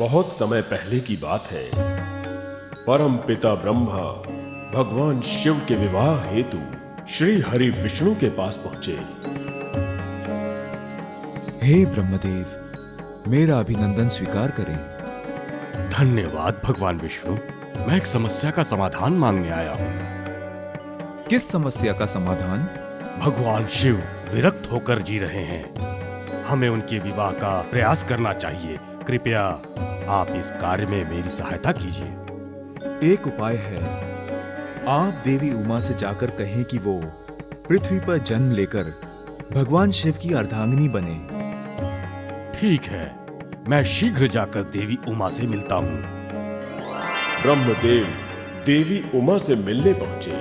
बहुत समय पहले की बात है। परम पिता ब्रह्मा भगवान शिव के विवाह हेतु श्री हरि विष्णु के पास पहुंचे। हे ब्रह्मदेव, मेरा अभिनंदन स्वीकार करें। धन्यवाद भगवान विष्णु। मैं एक समस्या का समाधान मांगने आया हूँ। किस समस्या का समाधान? भगवान शिव विरक्त होकर जी रहे हैं। हमें उनके विवाह का प्रयास करना चाहिए। कृपया आप इस कार्य में मेरी सहायता कीजिए। एक उपाय है। आप देवी उमा से जाकर कहें कि वो पृथ्वी पर जन्म लेकर भगवान शिव की अर्धांगिनी बने। ठीक है, मैं शीघ्र जाकर देवी उमा से मिलता हूँ। ब्रह्मदेव देवी उमा से मिलने पहुंचे।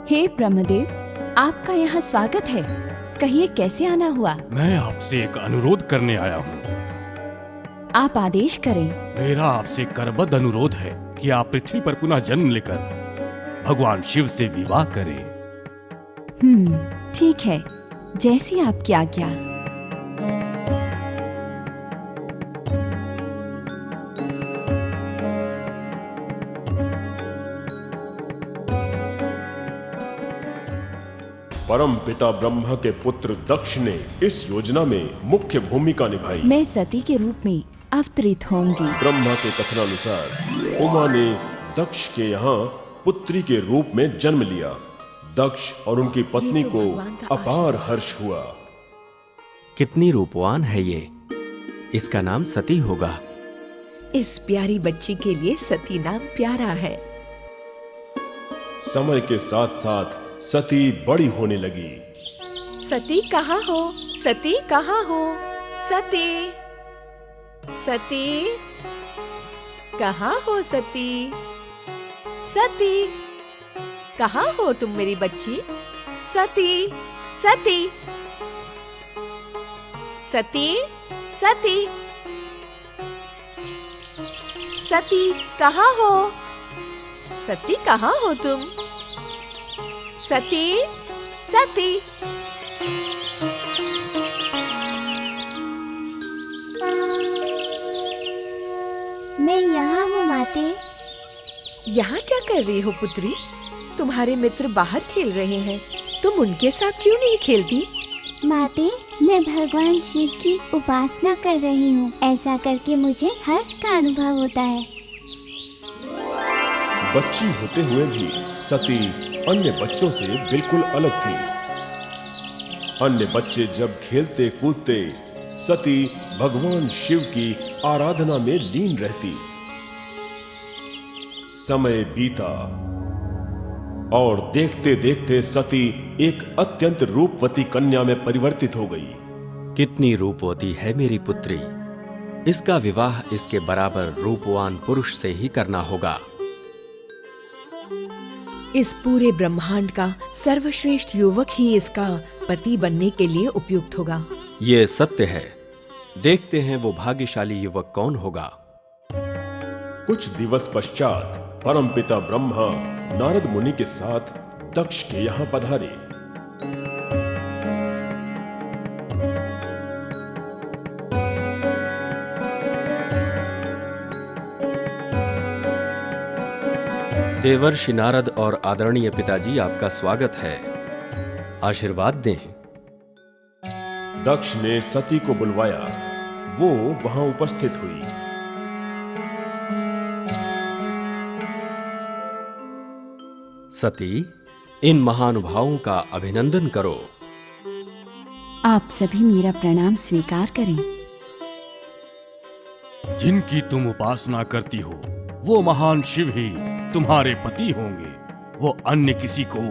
हे ब्रह्मदेव, आपका यहाँ स्वागत है। कहिए कैसे आना हुआ? मैं आपसे एक अनुरोध करने आया हूँ। आप आदेश करें। मेरा आपसे करबद्ध अनुरोध है कि आप पृथ्वी पर पुनः जन्म लेकर भगवान शिव से विवाह करें। ठीक है, जैसी आपकी आज्ञा। परम पिता ब्रह्मा के पुत्र दक्ष ने इस योजना में मुख्य भूमिका निभाई। मैं सती के रूप में अवतरित होंगी। ब्रह्मा के कथनानुसार उमा ने दक्ष के यहाँ पुत्री के रूप में जन्म लिया। दक्ष और उनकी पत्नी को अपार हर्ष हुआ। कितनी रूपवान है ये, इसका नाम सती होगा। इस प्यारी बच्ची के लिए सती नाम प्यारा है। समय के साथ साथ सती बड़ी होने लगी। सती कहाँ हो? सती कहाँ हो? सती, सती कहाँ हो? सती, सती कहाँ हो तुम मेरी बच्ची? सती, सती, सती, सती, सती कहाँ हो? सती कहाँ हो तुम? सती, सती। मैं यहाँ हूँ माते। यहाँ क्या कर रही हो पुत्री? तुम्हारे मित्र बाहर खेल रहे हैं, तुम उनके साथ क्यों नहीं खेलती? माते, मैं भगवान शिव की उपासना कर रही हूँ। ऐसा करके मुझे हर्ष का अनुभव होता है। बच्ची होते हुए भी सती अन्य बच्चों से बिल्कुल अलग थी। अन्य बच्चे जब खेलते कूदते, सती भगवान शिव की आराधना में लीन रहती। समय बीता और देखते देखते सती एक अत्यंत रूपवती कन्या में परिवर्तित हो गई। कितनी रूपवती है मेरी पुत्री। इसका विवाह इसके बराबर रूपवान पुरुष से ही करना होगा। इस पूरे ब्रह्मांड का सर्वश्रेष्ठ युवक ही इसका पति बनने के लिए उपयुक्त होगा। ये सत्य है। देखते हैं वो भाग्यशाली युवक कौन होगा। कुछ दिवस पश्चात परमपिता ब्रह्मा नारद मुनि के साथ दक्ष के यहाँ पधारे। देवर्षि नारद और आदरणीय पिताजी, आपका स्वागत है। आशीर्वाद दें। दक्ष ने सती को बुलवाया। वो वहां उपस्थित हुई। सती, इन महानुभावों का अभिनंदन करो। आप सभी मेरा प्रणाम स्वीकार करें। जिनकी तुम उपासना करती हो वो महान शिव ही तुम्हारे पति होंगे। वो अन्य किसी को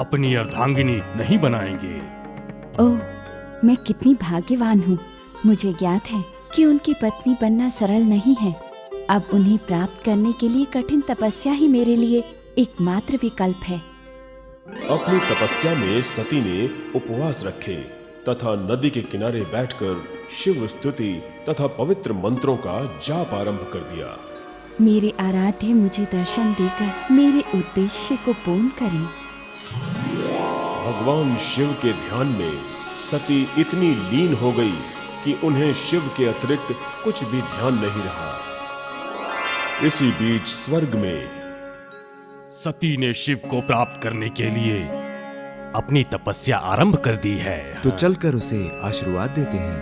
अपनी अर्धांगिनी नहीं बनाएंगे। ओह, मैं कितनी भाग्यवान हूँ। मुझे ज्ञात है कि उनकी पत्नी बनना सरल नहीं है। अब उन्हें प्राप्त करने के लिए कठिन तपस्या ही मेरे लिए एकमात्र विकल्प है। अपनी तपस्या में सती ने उपवास रखे तथा नदी के किनारे बैठकर शिव स्तुति तथा पवित्र मंत्रों का जाप आरंभ कर दिया। मेरे आराध्य मुझे दर्शन देकर मेरे उद्देश्य को पूर्ण करें। भगवान शिव के ध्यान में सती इतनी लीन हो गई कि उन्हें शिव के अतिरिक्त कुछ भी ध्यान नहीं रहा। इसी बीच स्वर्ग में सती ने शिव को प्राप्त करने के लिए अपनी तपस्या आरंभ कर दी है। तो चलकर उसे आशीर्वाद देते हैं।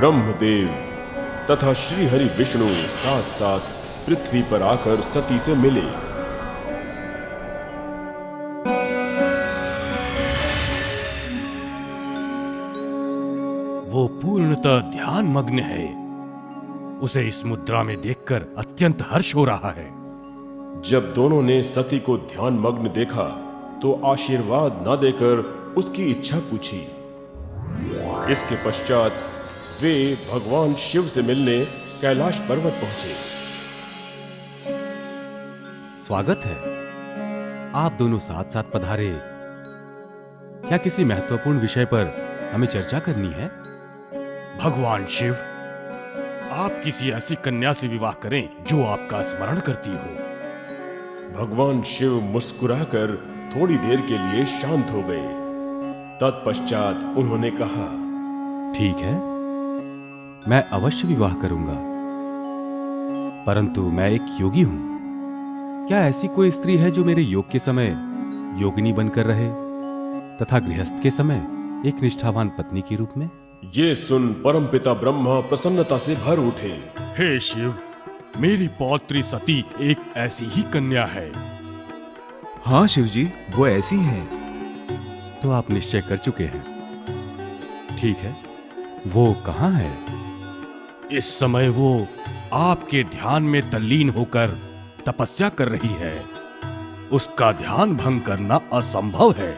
ब्रह्मदेव तथा श्री हरि विष्णु साथ साथ पृथ्वी पर आकर सती से मिले। वो पूर्णतः ध्यान मग्न है। उसे इस मुद्रा में देखकर अत्यंत हर्ष हो रहा है। जब दोनों ने सती को ध्यान मग्न देखा तो आशीर्वाद न देकर उसकी इच्छा पूछी। इसके पश्चात वे भगवान शिव से मिलने कैलाश पर्वत पहुंचे। स्वागत है। आप दोनों साथ साथ पधारे। क्या किसी महत्वपूर्ण विषय पर हमें चर्चा करनी है? भगवान शिव, आप किसी ऐसी कन्या से विवाह करें जो आपका स्मरण करती हो। भगवान शिव मुस्कुराकर थोड़ी देर के लिए शांत हो गए। तत्पश्चात उन्होंने कहा, ठीक है, मैं अवश्य विवाह करूंगा, परंतु मैं एक योगी हूं। क्या ऐसी कोई स्त्री है जो मेरे योग के समय योगिनी बनकर रहे तथा गृहस्थ के समय एक निष्ठावान पत्नी के रूप में? ये सुन परमपिता ब्रह्मा प्रसन्नता से भर उठे। हे शिव, मेरी पौत्री सती एक ऐसी ही कन्या है। हाँ शिवजी, वो ऐसी हैं। तो आप निश्चय कर चुके हैं। ठीक है, वो कहाँ है? इस समय वो आपके ध्यान में तल्लीन होकर तपस्या कर रही है। उसका ध्यान भंग करना असंभव है।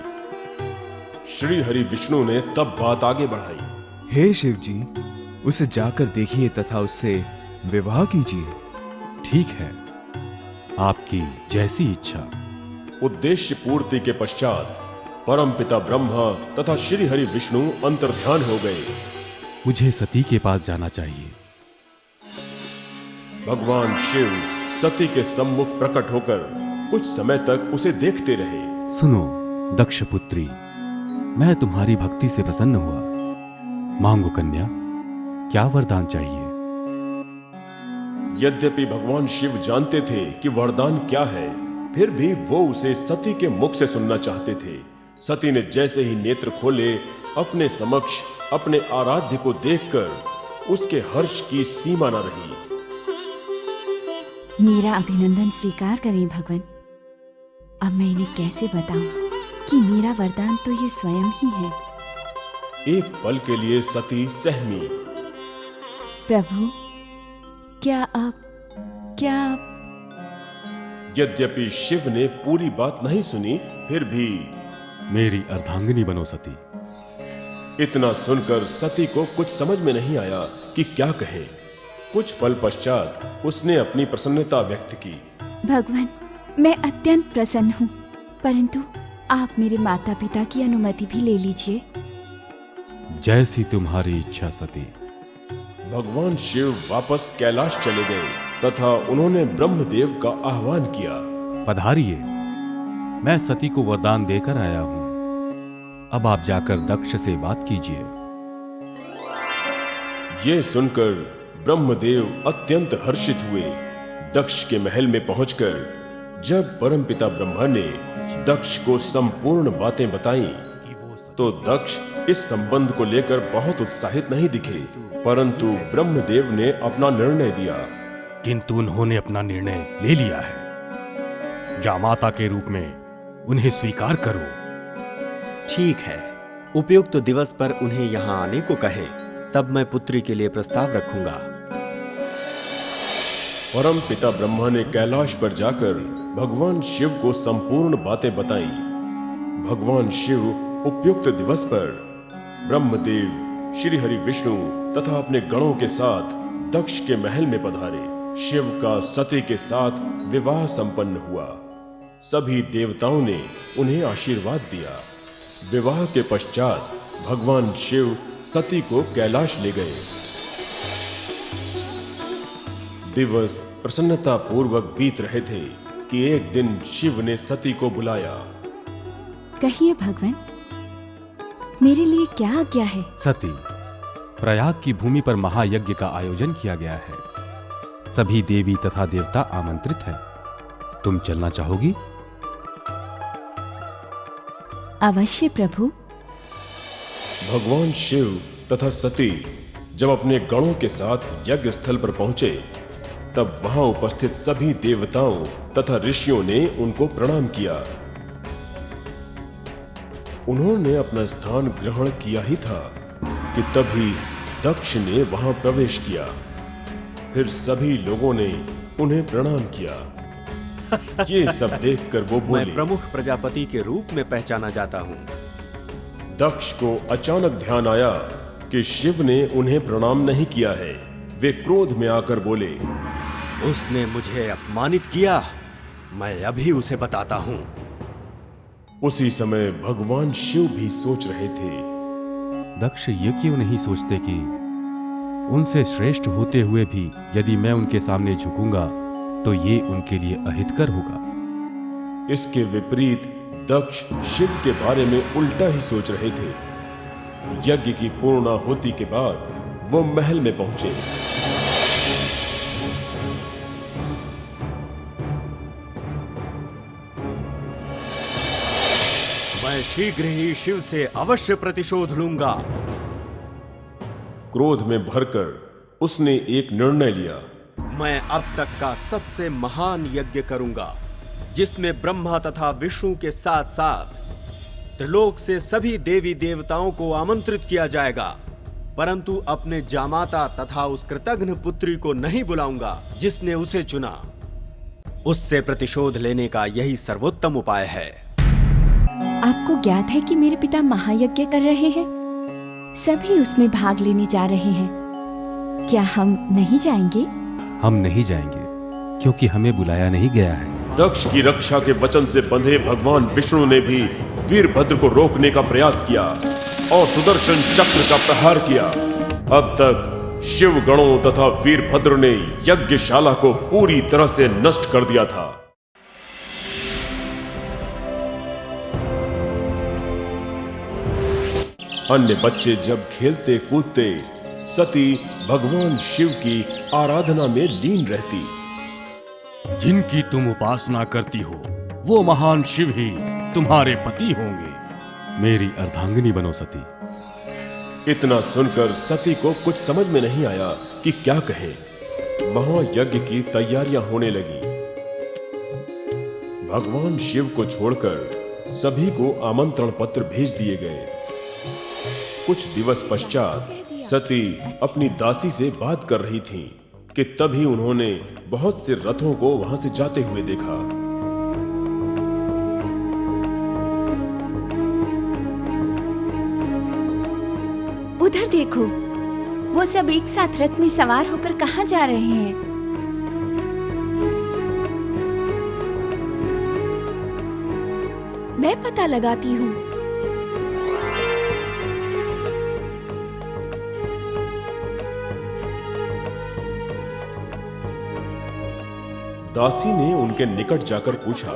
श्री हरि विष्णु ने तब बात आगे बढ़ाई। हे शिवजी, उसे जाकर देखिए तथा उससे विवाह कीजिए। ठीक है, आपकी जैसी इच्छा। उद्देश्य पूर्ति के पश्चात परमपिता ब्रह्मा तथा श्री हरि विष्णु अंतर्ध्यान हो गए। मुझे सती के पास जाना चाहिए। भगवान शिव सती के सम्मुख प्रकट होकर कुछ समय तक उसे देखते रहे। सुनो दक्ष पुत्री, मैं तुम्हारी भक्ति से प्रसन्न हुआ। मांगो कन्या, क्या वरदान चाहिए? यद्यपि भगवान शिव जानते थे कि वरदान क्या है, फिर भी वो उसे सती के मुख से सुनना चाहते थे। सती ने जैसे ही नेत्र खोले, अपने समक्ष अपने आराध्य को देखकर उसके हर्ष की सीमा न रही। मेरा अभिनंदन स्वीकार करें भगवान। अब मैं इन्हें कैसे बताऊं कि मेरा वरदान तो ये स्वयं ही है। एक पल के लिए सती सहमी। प्रभु, क्या आप यद्यपि शिव ने पूरी बात नहीं सुनी, फिर भी मेरी अर्धांगिनी बनो सती। इतना सुनकर सती को कुछ समझ में नहीं आया कि क्या कहे। कुछ पल पश्चात उसने अपनी प्रसन्नता व्यक्त की। भगवान, मैं अत्यंत प्रसन्न हूँ, परंतु आप मेरे माता पिता की अनुमति भी ले लीजिए। जैसी तुम्हारी इच्छा सती। भगवान शिव वापस कैलाश चले गए तथा उन्होंने ब्रह्मदेव का आह्वान किया। पधारिए, मैं सती को वरदान देकर आया हूं। अब आप जाकर दक्ष से बात कीजिए। ये सुनकर ब्रह्मदेव अत्यंत हर्षित हुए। दक्ष के महल में पहुंचकर जब परमपिता ब्रह्मा ने दक्ष को संपूर्ण बातें बताईं, तो दक्ष इस संबंध को लेकर बहुत उत्साहित नहीं दिखे, परंतु ब्रह्मदेव ने अपना निर्णय दिया। किंतु उन्होंने अपना निर्णय ले लिया है। जामाता के रूप में उन्हें स्वीकार करो। ठीक है, उपयुक्त दिवस पर उन्हें यहाँ आने को कहे, तब मैं पुत्री के लिए प्रस्ताव रखूंगा। परम पिता ब्रह्मा ने कैलाश पर जाकर भगवान शिव को संपूर्ण बातें बताई। भगवान शिव उपयुक्त दिवस पर ब्रह्मदेव, श्री हरि विष्णु तथा अपने गणों के साथ दक्ष के महल में पधारे। शिव का सती के साथ विवाह संपन्न हुआ। सभी देवताओं ने उन्हें आशीर्वाद दिया। विवाह के पश्चात भगवान शिव सती को कैलाश ले गए। दिवस प्रसन्नता पूर्वक बीत रहे थे कि एक दिन शिव ने सती को बुलाया। कहिए भगवान, मेरे लिए क्या आज्ञा है? सती, प्रयाग की भूमि पर महायज्ञ का आयोजन किया गया है। सभी देवी तथा देवता आमंत्रित हैं। तुम चलना चाहोगी? अवश्य प्रभु। भगवान शिव तथा सती जब अपने गणों के साथ यज्ञ स्थल पर पहुंचे, तब वहां उपस्थित सभी देवताओं तथा ऋषियों ने उनको प्रणाम किया। उन्होंने अपना स्थान ग्रहण किया ही था कि तभी दक्ष ने वहां प्रवेश किया। फिर सभी लोगों ने उन्हें प्रणाम किया। ये सब देखकर वो बोले, मैं प्रमुख प्रजापति के रूप में पहचाना जाता हूँ। दक्ष को अचानक ध्यान आया कि शिव ने उन्हें प्रणाम नहीं किया है। वे क्रोध में आकर बोले, उसने मुझे अपमानित किया, मैं अभी उसे बताता हूँ। उसी समय भगवान शिव भी सोच रहे थे, दक्ष ये क्यों नहीं सोचते कि उनसे श्रेष्ठ होते हुए भी यदि मैं उनके सामने झुकूंगा तो ये उनके लिए अहितकर होगा। इसके विपरीत दक्ष शिव के बारे में उल्टा ही सोच रहे थे। यज्ञ की पूर्णाहुति के बाद वो महल में पहुंचे। मैं शीघ्र ही शिव से अवश्य प्रतिशोध लूंगा। क्रोध में भरकर उसने एक निर्णय लिया। मैं अब तक का सबसे महान यज्ञ करूंगा, जिसमें ब्रह्मा तथा विष्णु के साथ साथ त्रिलोक से सभी देवी देवताओं को आमंत्रित किया जाएगा, परंतु अपने जामाता तथा उस कृतघ्न पुत्री को नहीं बुलाऊंगा जिसने उसे चुना। उससे प्रतिशोध लेने का यही सर्वोत्तम उपाय है। आपको ज्ञात है कि मेरे पिता महायज्ञ कर रहे हैं? सभी उसमें भाग लेने जा रहे हैं। क्या हम नहीं जाएंगे? हम नहीं जाएंगे क्योंकि हमें बुलाया नहीं गया है। दक्ष की रक्षा के वचन से बंधे भगवान विष्णु ने भी वीरभद्र को रोकने का प्रयास किया और सुदर्शन चक्र का प्रहार किया। अब तक शिव गणों तथा वीरभद्र ने यज्ञशाला को पूरी तरह से नष्ट कर दिया था। अन्य बच्चे जब खेलते कूदते, सती भगवान शिव की आराधना में लीन रहती। जिनकी तुम उपासना करती हो वो महान शिव ही तुम्हारे पति होंगे। मेरी अर्धांगिनी बनो सती। इतना सुनकर सती को कुछ समझ में नहीं आया कि क्या कहे। महायज्ञ की तैयारियां होने लगी। भगवान शिव को छोड़कर सभी को आमंत्रण पत्र भेज दिए गए। कुछ दिवस पश्चात सती अपनी दासी से बात कर रही थीं कि तभी उन्होंने बहुत से रथों को वहां से जाते हुए देखा। उधर देखो, वो सब एक साथ रथ में सवार होकर कहाँ जा रहे हैं? मैं पता लगाती हूँ। दासी ने उनके निकट जाकर पूछा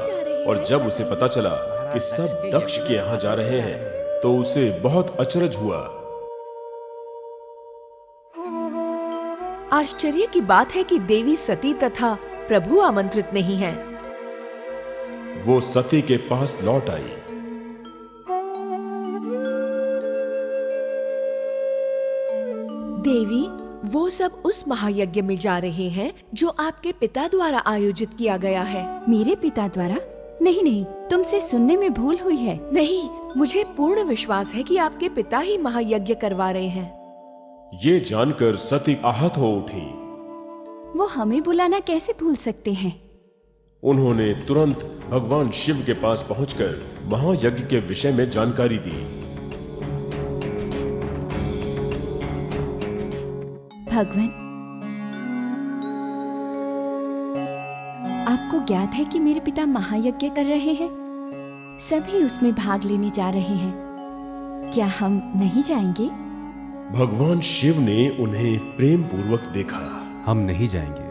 और जब उसे पता चला कि सब दक्ष के यहाँ जा रहे हैं तो उसे बहुत अचरज हुआ। आश्चर्य की बात है कि देवी सती तथा प्रभु आमंत्रित नहीं हैं। वो सती के पास लौट आई। देवी, वो सब उस महायज्ञ में जा रहे हैं जो आपके पिता द्वारा आयोजित किया गया है। मेरे पिता द्वारा? नहीं नहीं, तुमसे सुनने में भूल हुई है। नहीं, मुझे पूर्ण विश्वास है कि आपके पिता ही महायज्ञ करवा रहे हैं। ये जानकर सती आहत हो उठी। वो हमें बुलाना कैसे भूल सकते हैं? उन्होंने तुरंत भगवान शिव के पास पहुंचकर महायज्ञ के विषय में जानकारी दी। भगवान, आपको ज्ञात है कि मेरे पिता महायज्ञ कर रहे हैं? सभी उसमें भाग लेने जा रहे हैं। क्या हम नहीं जाएंगे? भगवान शिव ने उन्हें प्रेम पूर्वक देखा। हम नहीं जाएंगे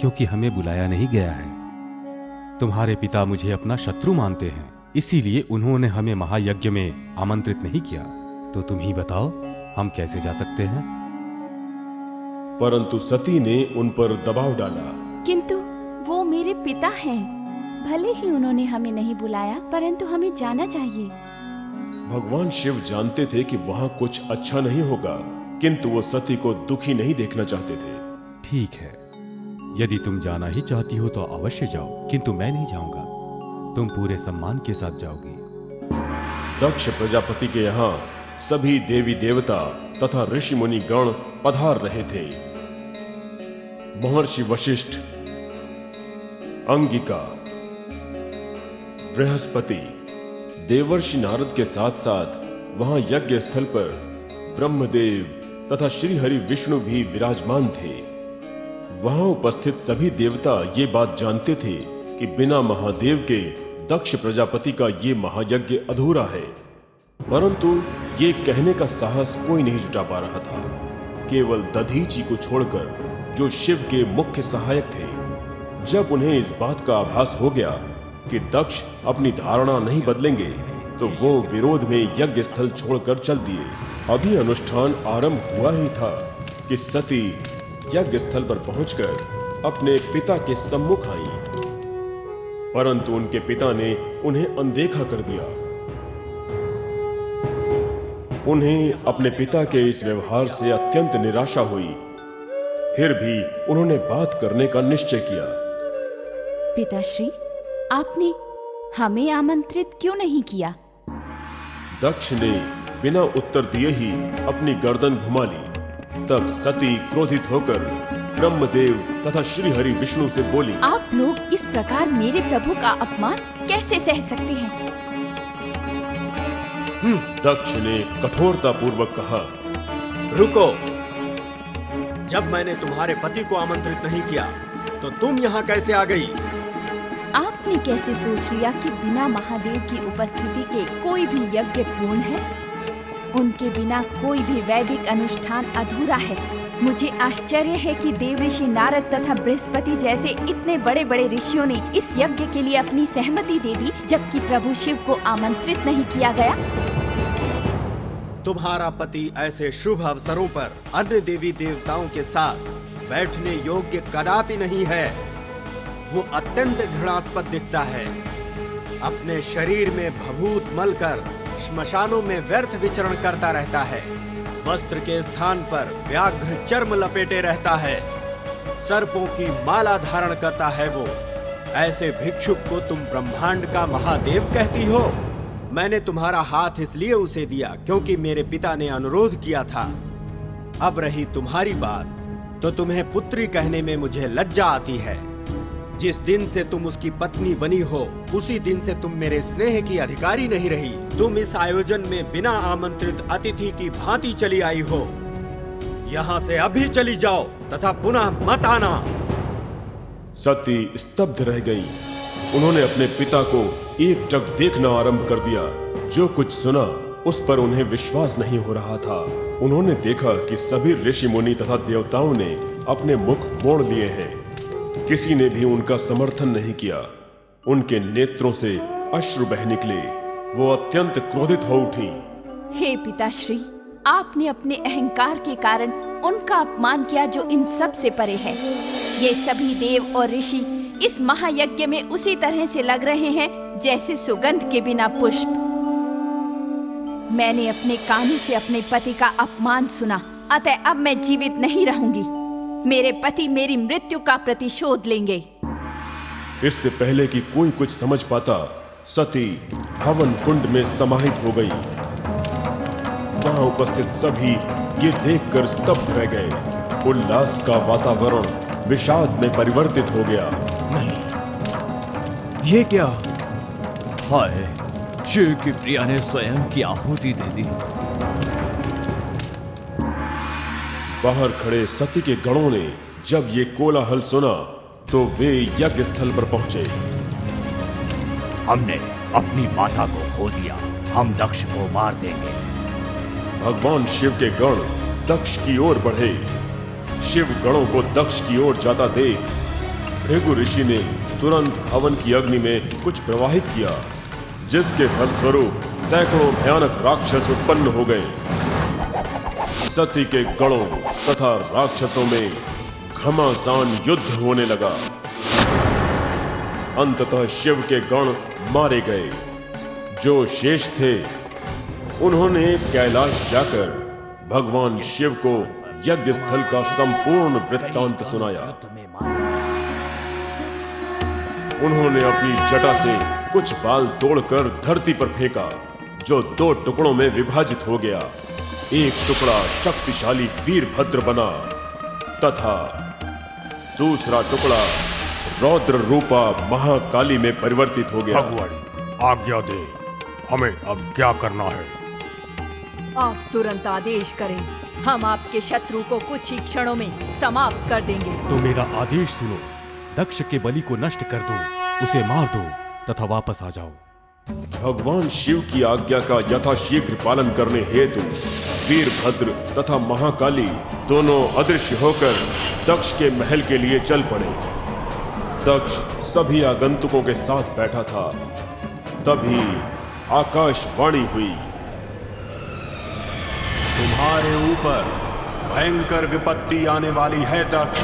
क्योंकि हमें बुलाया नहीं गया है। तुम्हारे पिता मुझे अपना शत्रु मानते हैं। इसीलिए उन्होंने हमें महायज्ञ में आमंत्रित नहीं किया। तो तुम ही बताओ, हम कैसे जा सकते हैं? परंतु सती ने उन पर दबाव डाला। किंतु वो मेरे पिता हैं। भले ही उन्होंने हमें नहीं बुलाया, परंतु हमें जाना चाहिए। भगवान शिव जानते थे कि वहां कुछ अच्छा नहीं होगा, किंतु वो सती को दुखी नहीं देखना चाहते थे। ठीक है, यदि तुम जाना ही चाहती हो तो अवश्य जाओ, किंतु मैं नहीं जाऊंगा। तुम पूरे सम्मान के साथ जाओगी। दक्ष प्रजापति के यहाँ सभी देवी देवता तथा ऋषि मुनि गण पधार रहे थे। महर्षि वशिष्ठ, अंगिका, बृहस्पति, देवर्षि नारद के साथ साथ वहां यज्ञ स्थल पर ब्रह्मदेव तथा श्री हरि विष्णु भी विराजमान थे। वहां उपस्थित सभी देवता ये बात जानते थे कि बिना महादेव के दक्ष प्रजापति का ये महायज्ञ अधूरा है, परंतु ये कहने का साहस कोई नहीं जुटा पा रहा था। केवल दधीची को छोड़कर, जो शिव के मुख्य सहायक थे। जब उन्हें इस बात का आभास हो गया कि दक्ष अपनी धारणा नहीं बदलेंगे, तो वो विरोध में यज्ञ स्थल छोड़कर चल दिए। अभी अनुष्ठान आरंभ हुआ ही था कि सती यज्ञ स्थल पर पहुंचकर अपने पिता के सम्मुख आई, परंतु उनके पिता ने उन्हें अनदेखा कर दिया। उन्हें अपने पिता के इस व्यवहार से अत्यंत निराशा हुई। फिर भी उन्होंने बात करने का निश्चय किया। पिताश्री, आपने हमें आमंत्रित क्यों नहीं किया? दक्ष ने बिना उत्तर दिए ही अपनी गर्दन घुमा ली। तब सती क्रोधित होकर ब्रह्मदेव तथा श्री हरि विष्णु से बोली, आप लोग इस प्रकार मेरे प्रभु का अपमान कैसे सह सकते हैं? दक्ष ने कठोरता पूर्वक कहा, रुको, जब मैंने तुम्हारे पति को आमंत्रित नहीं किया तो तुम यहाँ कैसे आ गई? आपने कैसे सोच लिया कि बिना महादेव की उपस्थिति के कोई भी यज्ञ पूर्ण है? उनके बिना कोई भी वैदिक अनुष्ठान अधूरा है। मुझे आश्चर्य है कि देवऋषि नारद तथा बृहस्पति जैसे इतने बड़े बड़े ऋषियों ने इस यज्ञ के लिए अपनी सहमति दे दी, जबकि प्रभु शिव को आमंत्रित नहीं किया गया। तुम्हारा पति ऐसे शुभ अवसरों पर अन्य देवी देवताओं के साथ बैठने योग्य कदापि नहीं है। वो अत्यंत घृणास्पद दिखता है। अपने शरीर में भभूत मलकर श्मशानों में व्यर्थ विचरण करता रहता है। वस्त्र के स्थान पर व्याघ्र चर्म लपेटे रहता है। सर्पों की माला धारण करता है वो। ऐसे भिक्षुक को तुम ब्रह्मांड का महादेव कहती हो? मैंने तुम्हारा हाथ इसलिए उसे दिया क्योंकि मेरे पिता ने अनुरोध किया था। अब रही तुम्हारी बात, तो तुम्हें पुत्री कहने में मुझे लज्जा आती है। जिस दिन से तुम उसकी पत्नी बनी हो, उसी दिन से तुम मेरे स्नेह की अधिकारी नहीं रही। तुम इस आयोजन में बिना आमंत्रित अतिथि की भांति चली आई हो। यहाँ से अभी चली जाओ तथा पुनः मत आना। सती स्तब्ध रह गई। उन्होंने अपने पिता को एकटक देखना आरंभ कर दिया। जो कुछ सुना उस पर उन्हें विश्वास नहीं हो रहा था। उन्होंने देखा कि सभी ऋषि मुनि तथा देवताओं ने अपने मुख मोड़ लिए हैं। किसी ने भी उनका समर्थन नहीं किया। उनके नेत्रों से अश्रु बह निकले। वो अत्यंत क्रोधित हो उठी। हे पिताश्री, आपने अपने अहंकार के कारण उनका अपमान किया जो इन सब से परे है। ये सभी देव और ऋषि इस महायज्ञ में उसी तरह से लग रहे हैं जैसे सुगंध के बिना पुष्प। मैंने अपने कानों से अपने पति का अपमान सुना, अतः अब मैं जीवित नहीं रहूंगी। मेरे पति मेरी मृत्यु का प्रतिशोध लेंगे। इससे पहले कि कोई कुछ समझ पाता, सती हवन कुंड में समाहित हो गई। वहां उपस्थित सभी ये देखकर स्तब्ध रह गए। उल्लास का वातावरण विषाद में परिवर्तित हो गया। नहीं, ये क्या? हाय, शिव की प्रिया ने स्वयं की आहुति दे दी। बाहर खड़े सती के गणों ने जब ये कोलाहल सुना तो वे यज्ञ स्थल पर पहुंचे। हमने अपनी माता को खो दिया, हम दक्ष को मार देंगे। भगवान शिव के गण दक्ष की ओर बढ़े। शिव गणों को दक्ष की ओर जाता देख भृगु ऋषि ने तुरंत हवन की अग्नि में कुछ प्रवाहित किया। जिसके फलस्वरूप सैकड़ों भयानक राक्षस उत्पन्न हो गए। सती के गणों तथा राक्षसों में घमासान युद्ध होने लगा। अंततः शिव के गण मारे गए। जो शेष थे उन्होंने कैलाश जाकर भगवान शिव को यज्ञ स्थल का संपूर्ण वृत्तांत सुनाया। उन्होंने अपनी जटा से कुछ बाल तोड़कर धरती पर फेंका, जो 2 टुकड़ों में विभाजित हो गया। एक टुकड़ा शक्तिशाली वीरभद्र बना तथा दूसरा टुकड़ा रौद्र रूपा महाकाली में परिवर्तित हो गया। भगवान आज्ञा दे, हमें अब क्या करना है? आप तुरंत आदेश करें, हम आपके शत्रु को कुछ ही क्षणों में समाप्त कर देंगे। तो मेरा आदेश सुनो, दक्ष के बलि को नष्ट कर दो, उसे मार दो तथा वापस आ जाओ। भगवान शिव की आज्ञा का यथाशीघ्र पालन करने हेतु वीरभद्र तथा महाकाली दोनों अदृश्य होकर दक्ष के महल के लिए चल पड़े। दक्ष सभी आगंतुकों के साथ बैठा था। तभी आकाशवाणी हुई, तुम्हारे ऊपर भयंकर विपत्ति आने वाली है दक्ष।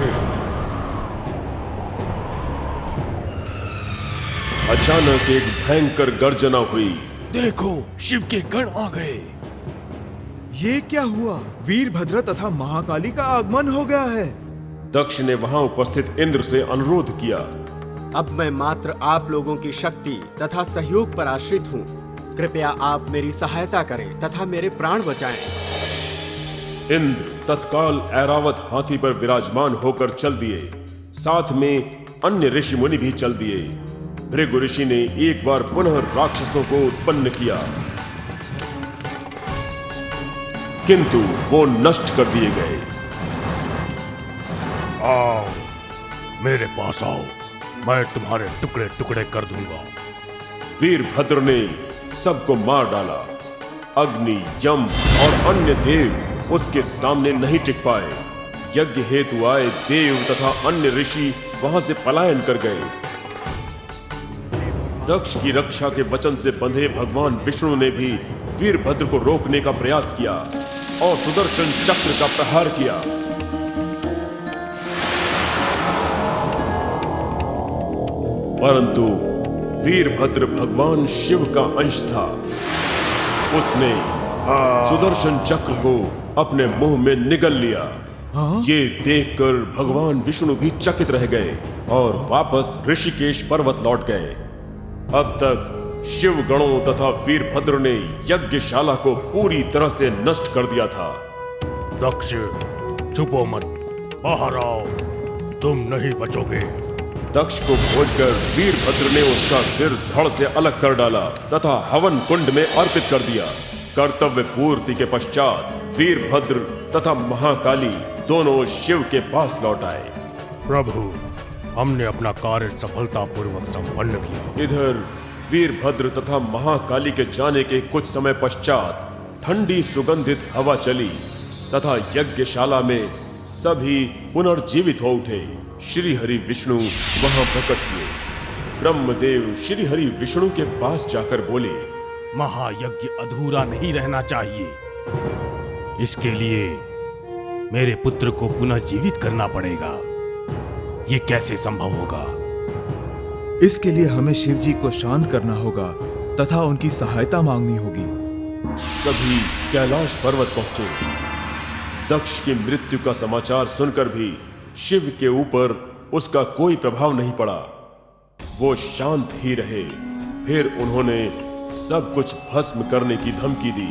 अचानक एक भयंकर गर्जना हुई। देखो, शिव के गण आ गए। ये क्या हुआ? वीरभद्र तथा महाकाली का आगमन हो गया है। दक्ष ने वहां उपस्थित इंद्र से अनुरोध किया, अब मैं मात्र आप लोगों की शक्ति तथा सहयोग पर आश्रित हूँ। कृपया आप मेरी सहायता करें तथा मेरे प्राण बचाएं। इंद्र तत्काल ऐरावत हाथी पर विराजमान होकर चल दिए। साथ में अन्य ऋषि मुनि भी चल दिए। भृगु ऋषि ने एक बार पुनः राक्षसों को उत्पन्न किया, किंतु वो नष्ट कर दिए गए। आओ, मेरे पास आओ, मैं तुम्हारे टुकड़े टुकड़े कर दूंगा। वीरभद्र ने सबको मार डाला। अग्नि, यम और अन्य देव उसके सामने नहीं टिक पाए। यज्ञ हेतु आए देव तथा अन्य ऋषि वहां से पलायन कर गए। दक्ष की रक्षा के वचन से बंधे भगवान विष्णु ने भी वीरभद्र को रोकने का प्रयास किया और सुदर्शन चक्र का प्रहार किया। परंतु वीरभद्र भगवान शिव का अंश था। उसने सुदर्शन चक्र को अपने मुंह में निगल लिया। ये देखकर भगवान विष्णु भी चकित रह गए और वापस ऋषिकेश पर्वत लौट गए। अब तक शिव गणों तथा वीरभद्र ने यज्ञशाला को पूरी तरह से नष्ट कर दिया था। दक्ष, छुपो मत, बाहर आओ, तुम नहीं बचोगे। दक्ष को खोजकर वीरभद्र ने उसका सिर धड़ से अलग कर डाला तथा हवन कुंड में अर्पित कर दिया। कर्तव्य पूर्ति के पश्चात वीरभद्र तथा महाकाली दोनों शिव के पास लौट आए। प्रभु, हमने अपना कार्य सफलतापूर्वक संपन्न किया। इधर वीरभद्र तथा महाकाली के जाने के कुछ समय पश्चात ठंडी सुगंधित हवा चली तथा यज्ञशाला में सभी पुनर्जीवित हो उठे। श्री हरि विष्णु वहां प्रकट हुए। ब्रह्मदेव श्री हरि विष्णु के पास जाकर बोले, महायज्ञ अधूरा नहीं रहना चाहिए। इसके लिए मेरे पुत्र को पुनः जीवित करना पड़ेगा। ये कैसे संभव होगा? इसके लिए हमें शिव जी को शांत करना होगा तथा उनकी सहायता मांगनी होगी। सभी कैलाश पर्वत पहुंचे। दक्ष की मृत्यु का समाचार सुनकर भी शिव के ऊपर उसका कोई प्रभाव नहीं पड़ा। वो शांत ही रहे। फिर उन्होंने सब कुछ भस्म करने की धमकी दी।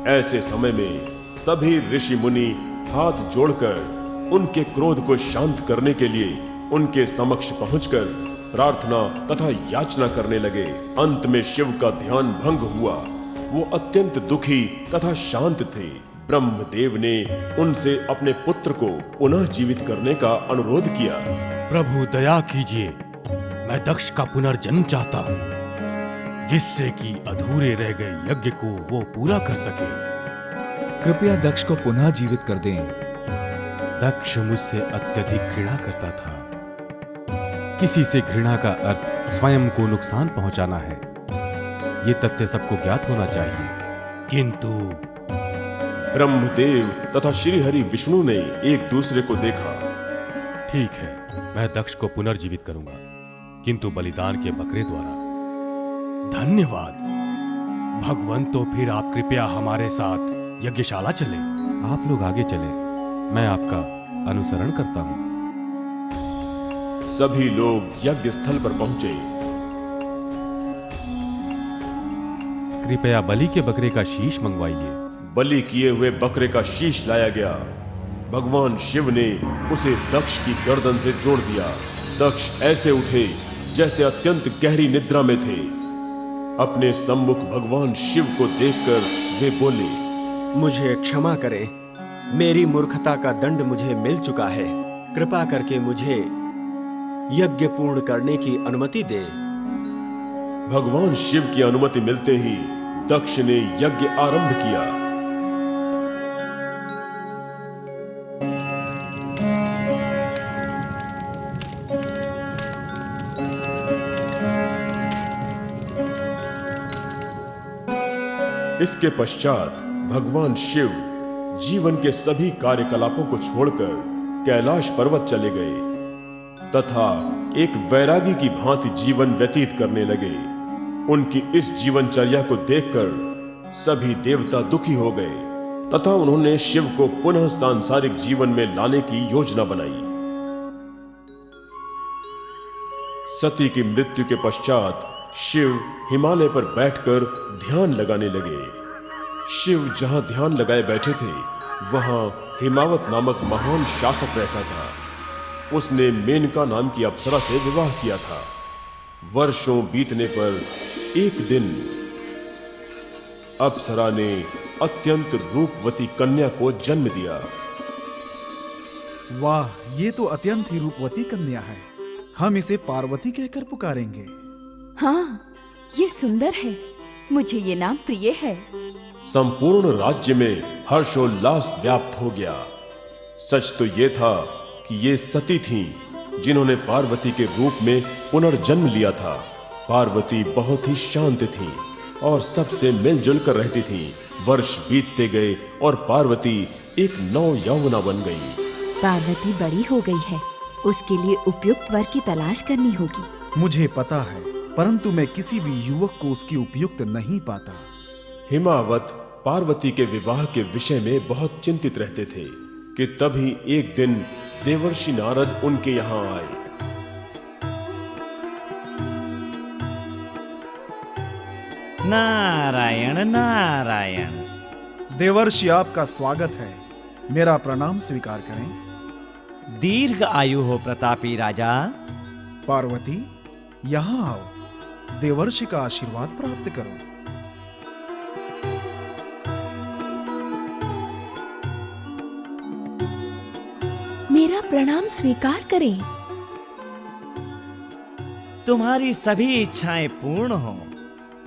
ऐसे समय में सभी ऋषि मुनि हाथ जोड़कर उनके क्रोध को शांत करने के लिए उनके समक्ष पहुंचकर प्रार्थना तथा याचना करने लगे। अंत में शिव का ध्यान भंग हुआ। वो अत्यंत दुखी तथा शांत थे। ब्रह्मदेव ने उनसे अपने पुत्र को पुनः जीवित करने का अनुरोध किया। प्रभु दया कीजिए, मैं दक्ष का पुनर्जन्म चाहता हूँ, जिससे कि अधूरे रह गए यज्ञ को वो पूरा कर सके। कृपया दक्ष को पुनः जीवित कर दें। दक्ष मुझसे अत्यधिक घृणा करता था। किसी से घृणा का अर्थ स्वयं को नुकसान पहुंचाना है। ये तथ्य सबको ज्ञात होना चाहिए। किंतु ब्रह्मदेव तथा श्रीहरि विष्णु ने एक दूसरे को देखा। ठीक है, मैं दक्ष को पुनर्जीवित करूंगा, किंतु बलिदान के बकरे द्वारा। धन्यवाद भगवान। तो फिर आप कृपया हमारे साथ यज्ञशाला चलें। आप लोग आगे चलें, मैं आपका अनुसरण करता हूं। सभी लोग यज्ञ स्थल पर पहुंचे। कृपया बलि के बकरे का शीश मंगवाइए। बलि किए हुए बकरे का शीश लाया गया। भगवान शिव ने उसे दक्ष की गर्दन से जोड़ दिया। दक्ष ऐसे उठे जैसे अत्यंत गहरी निद्रा में थे। अपने सम्मुख भगवान शिव को देखकर वे बोले, मुझे क्षमा करें, मेरी मूर्खता का दंड मुझे मिल चुका है। कृपा करके मुझे यज्ञ पूर्ण करने की अनुमति दे। भगवान शिव की अनुमति मिलते ही दक्ष ने यज्ञ आरंभ किया। इसके पश्चात भगवान शिव जीवन के सभी कार्यकलापों को छोड़कर कैलाश पर्वत चले गए तथा एक वैरागी की भांति जीवन व्यतीत करने लगे। उनकी इस जीवनचर्या को देखकर सभी देवता दुखी हो गए तथा उन्होंने शिव को पुनः सांसारिक जीवन में लाने की योजना बनाई। सती की मृत्यु के पश्चात शिव हिमालय पर बैठकर ध्यान लगाने लगे। शिव जहां ध्यान लगाए बैठे थे वहां हिमावत नामक महान शासक रहता था। उसने मेनका नाम की अप्सरा से विवाह किया था। वर्षों बीतने पर एक दिन अप्सरा ने अत्यंत रूपवती कन्या को जन्म दिया। वाह, ये तो अत्यंत ही रूपवती कन्या है। हम इसे पार्वती कहकर पुकारेंगे। हाँ, ये सुंदर है। मुझे ये नाम प्रिय है। संपूर्ण राज्य में हर्षोल्लास व्याप्त हो गया। सच तो ये था कि ये सती थीं जिन्होंने पार्वती के रूप में पुनर्जन्म लिया था। पार्वती बहुत ही शांत थीं और सबसे मिलजुल कर रहती थीं। वर्ष बीतते गए और पार्वती एक नव यौवना बन गई। पार्वती बड़ी हो गई है, उसके लिए उपयुक्त वर की तलाश करनी होगी। मुझे पता है, परंतु मैं किसी भी युवक को उसकी उपयुक्त नहीं पाता। हिमावत पार्वती के विवाह के विषय में बहुत चिंतित रहते थे कि तभी एक दिन देवर्षि नारद उनके यहाँ आए। नारायण नारायण। देवर्षि, आपका स्वागत है। मेरा प्रणाम स्वीकार करें। दीर्घ आयु हो प्रतापी राजा। पार्वती, यहाँ आओ। देवर्षि का आशीर्वाद प्राप्त करो। मेरा प्रणाम स्वीकार करें। तुम्हारी सभी इच्छाएं पूर्ण हो।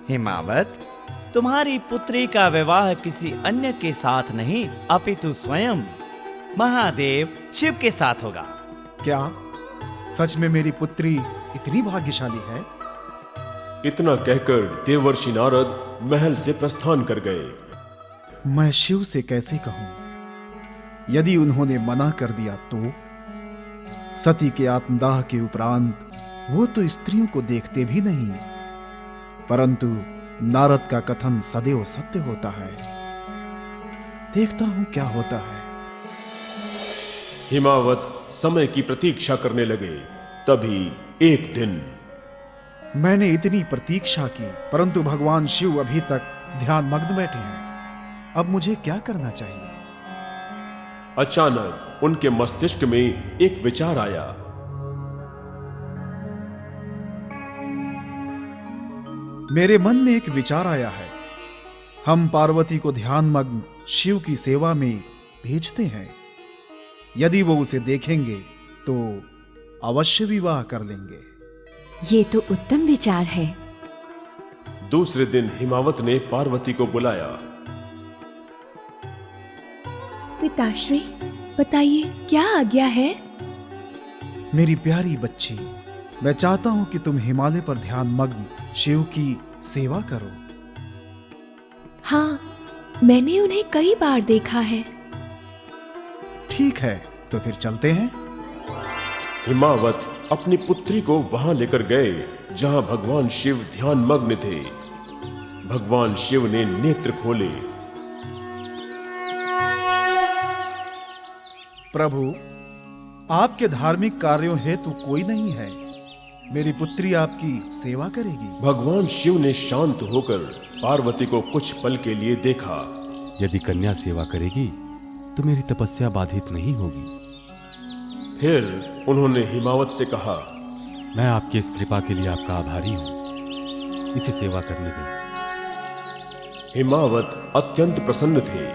हिमावत, तुम्हारी पुत्री का विवाह किसी अन्य के साथ नहीं अपितु स्वयं महादेव शिव के साथ होगा। क्या सच में मेरी पुत्री इतनी भाग्यशाली है? इतना कहकर देवर्षि नारद महल से प्रस्थान कर गए। मैं शिव से कैसे कहूं? यदि उन्होंने मना कर दिया तो? सती के आत्मदाह के उपरांत वो तो स्त्रियों को देखते भी नहीं, परंतु नारद का कथन सदैव सत्य होता है। देखता हूं क्या होता है। हिमावत समय की प्रतीक्षा करने लगे। तभी एक दिन मैंने इतनी प्रतीक्षा की, परंतु भगवान शिव अभी तक ध्यान मग्न बैठे हैं। अब मुझे क्या करना चाहिए? अचानक उनके मस्तिष्क में एक विचार आया। मेरे मन में एक विचार आया है। हम पार्वती को ध्यान मग्न शिव की सेवा में भेजते हैं। यदि वो उसे देखेंगे तो अवश्य विवाह कर लेंगे। ये तो उत्तम विचार है। दूसरे दिन हिमावत ने पार्वती को बुलाया। पिताश्री, बताइए क्या आज्ञा है? मेरी प्यारी बच्ची, मैं चाहता हूं कि तुम हिमालय पर ध्यान मग्न शिव की सेवा करो। हाँ, मैंने उन्हें कई बार देखा है। ठीक है, तो फिर चलते हैं। हिमावत अपनी पुत्री को वहां लेकर गए जहां भगवान शिव ध्यान मग्न थे। भगवान शिव ने नेत्र खोले। प्रभु, आपके धार्मिक कार्यों हेतु कोई नहीं है। मेरी पुत्री आपकी सेवा करेगी। भगवान शिव ने शांत होकर पार्वती को कुछ पल के लिए देखा। यदि कन्या सेवा करेगी तो मेरी तपस्या बाधित नहीं होगी। फिर उन्होंने हिमावत से कहा, मैं आपकी इस कृपा के लिए आपका आभारी हूं। इसे सेवा करने दें। हिमावत अत्यंत प्रसन्न थे।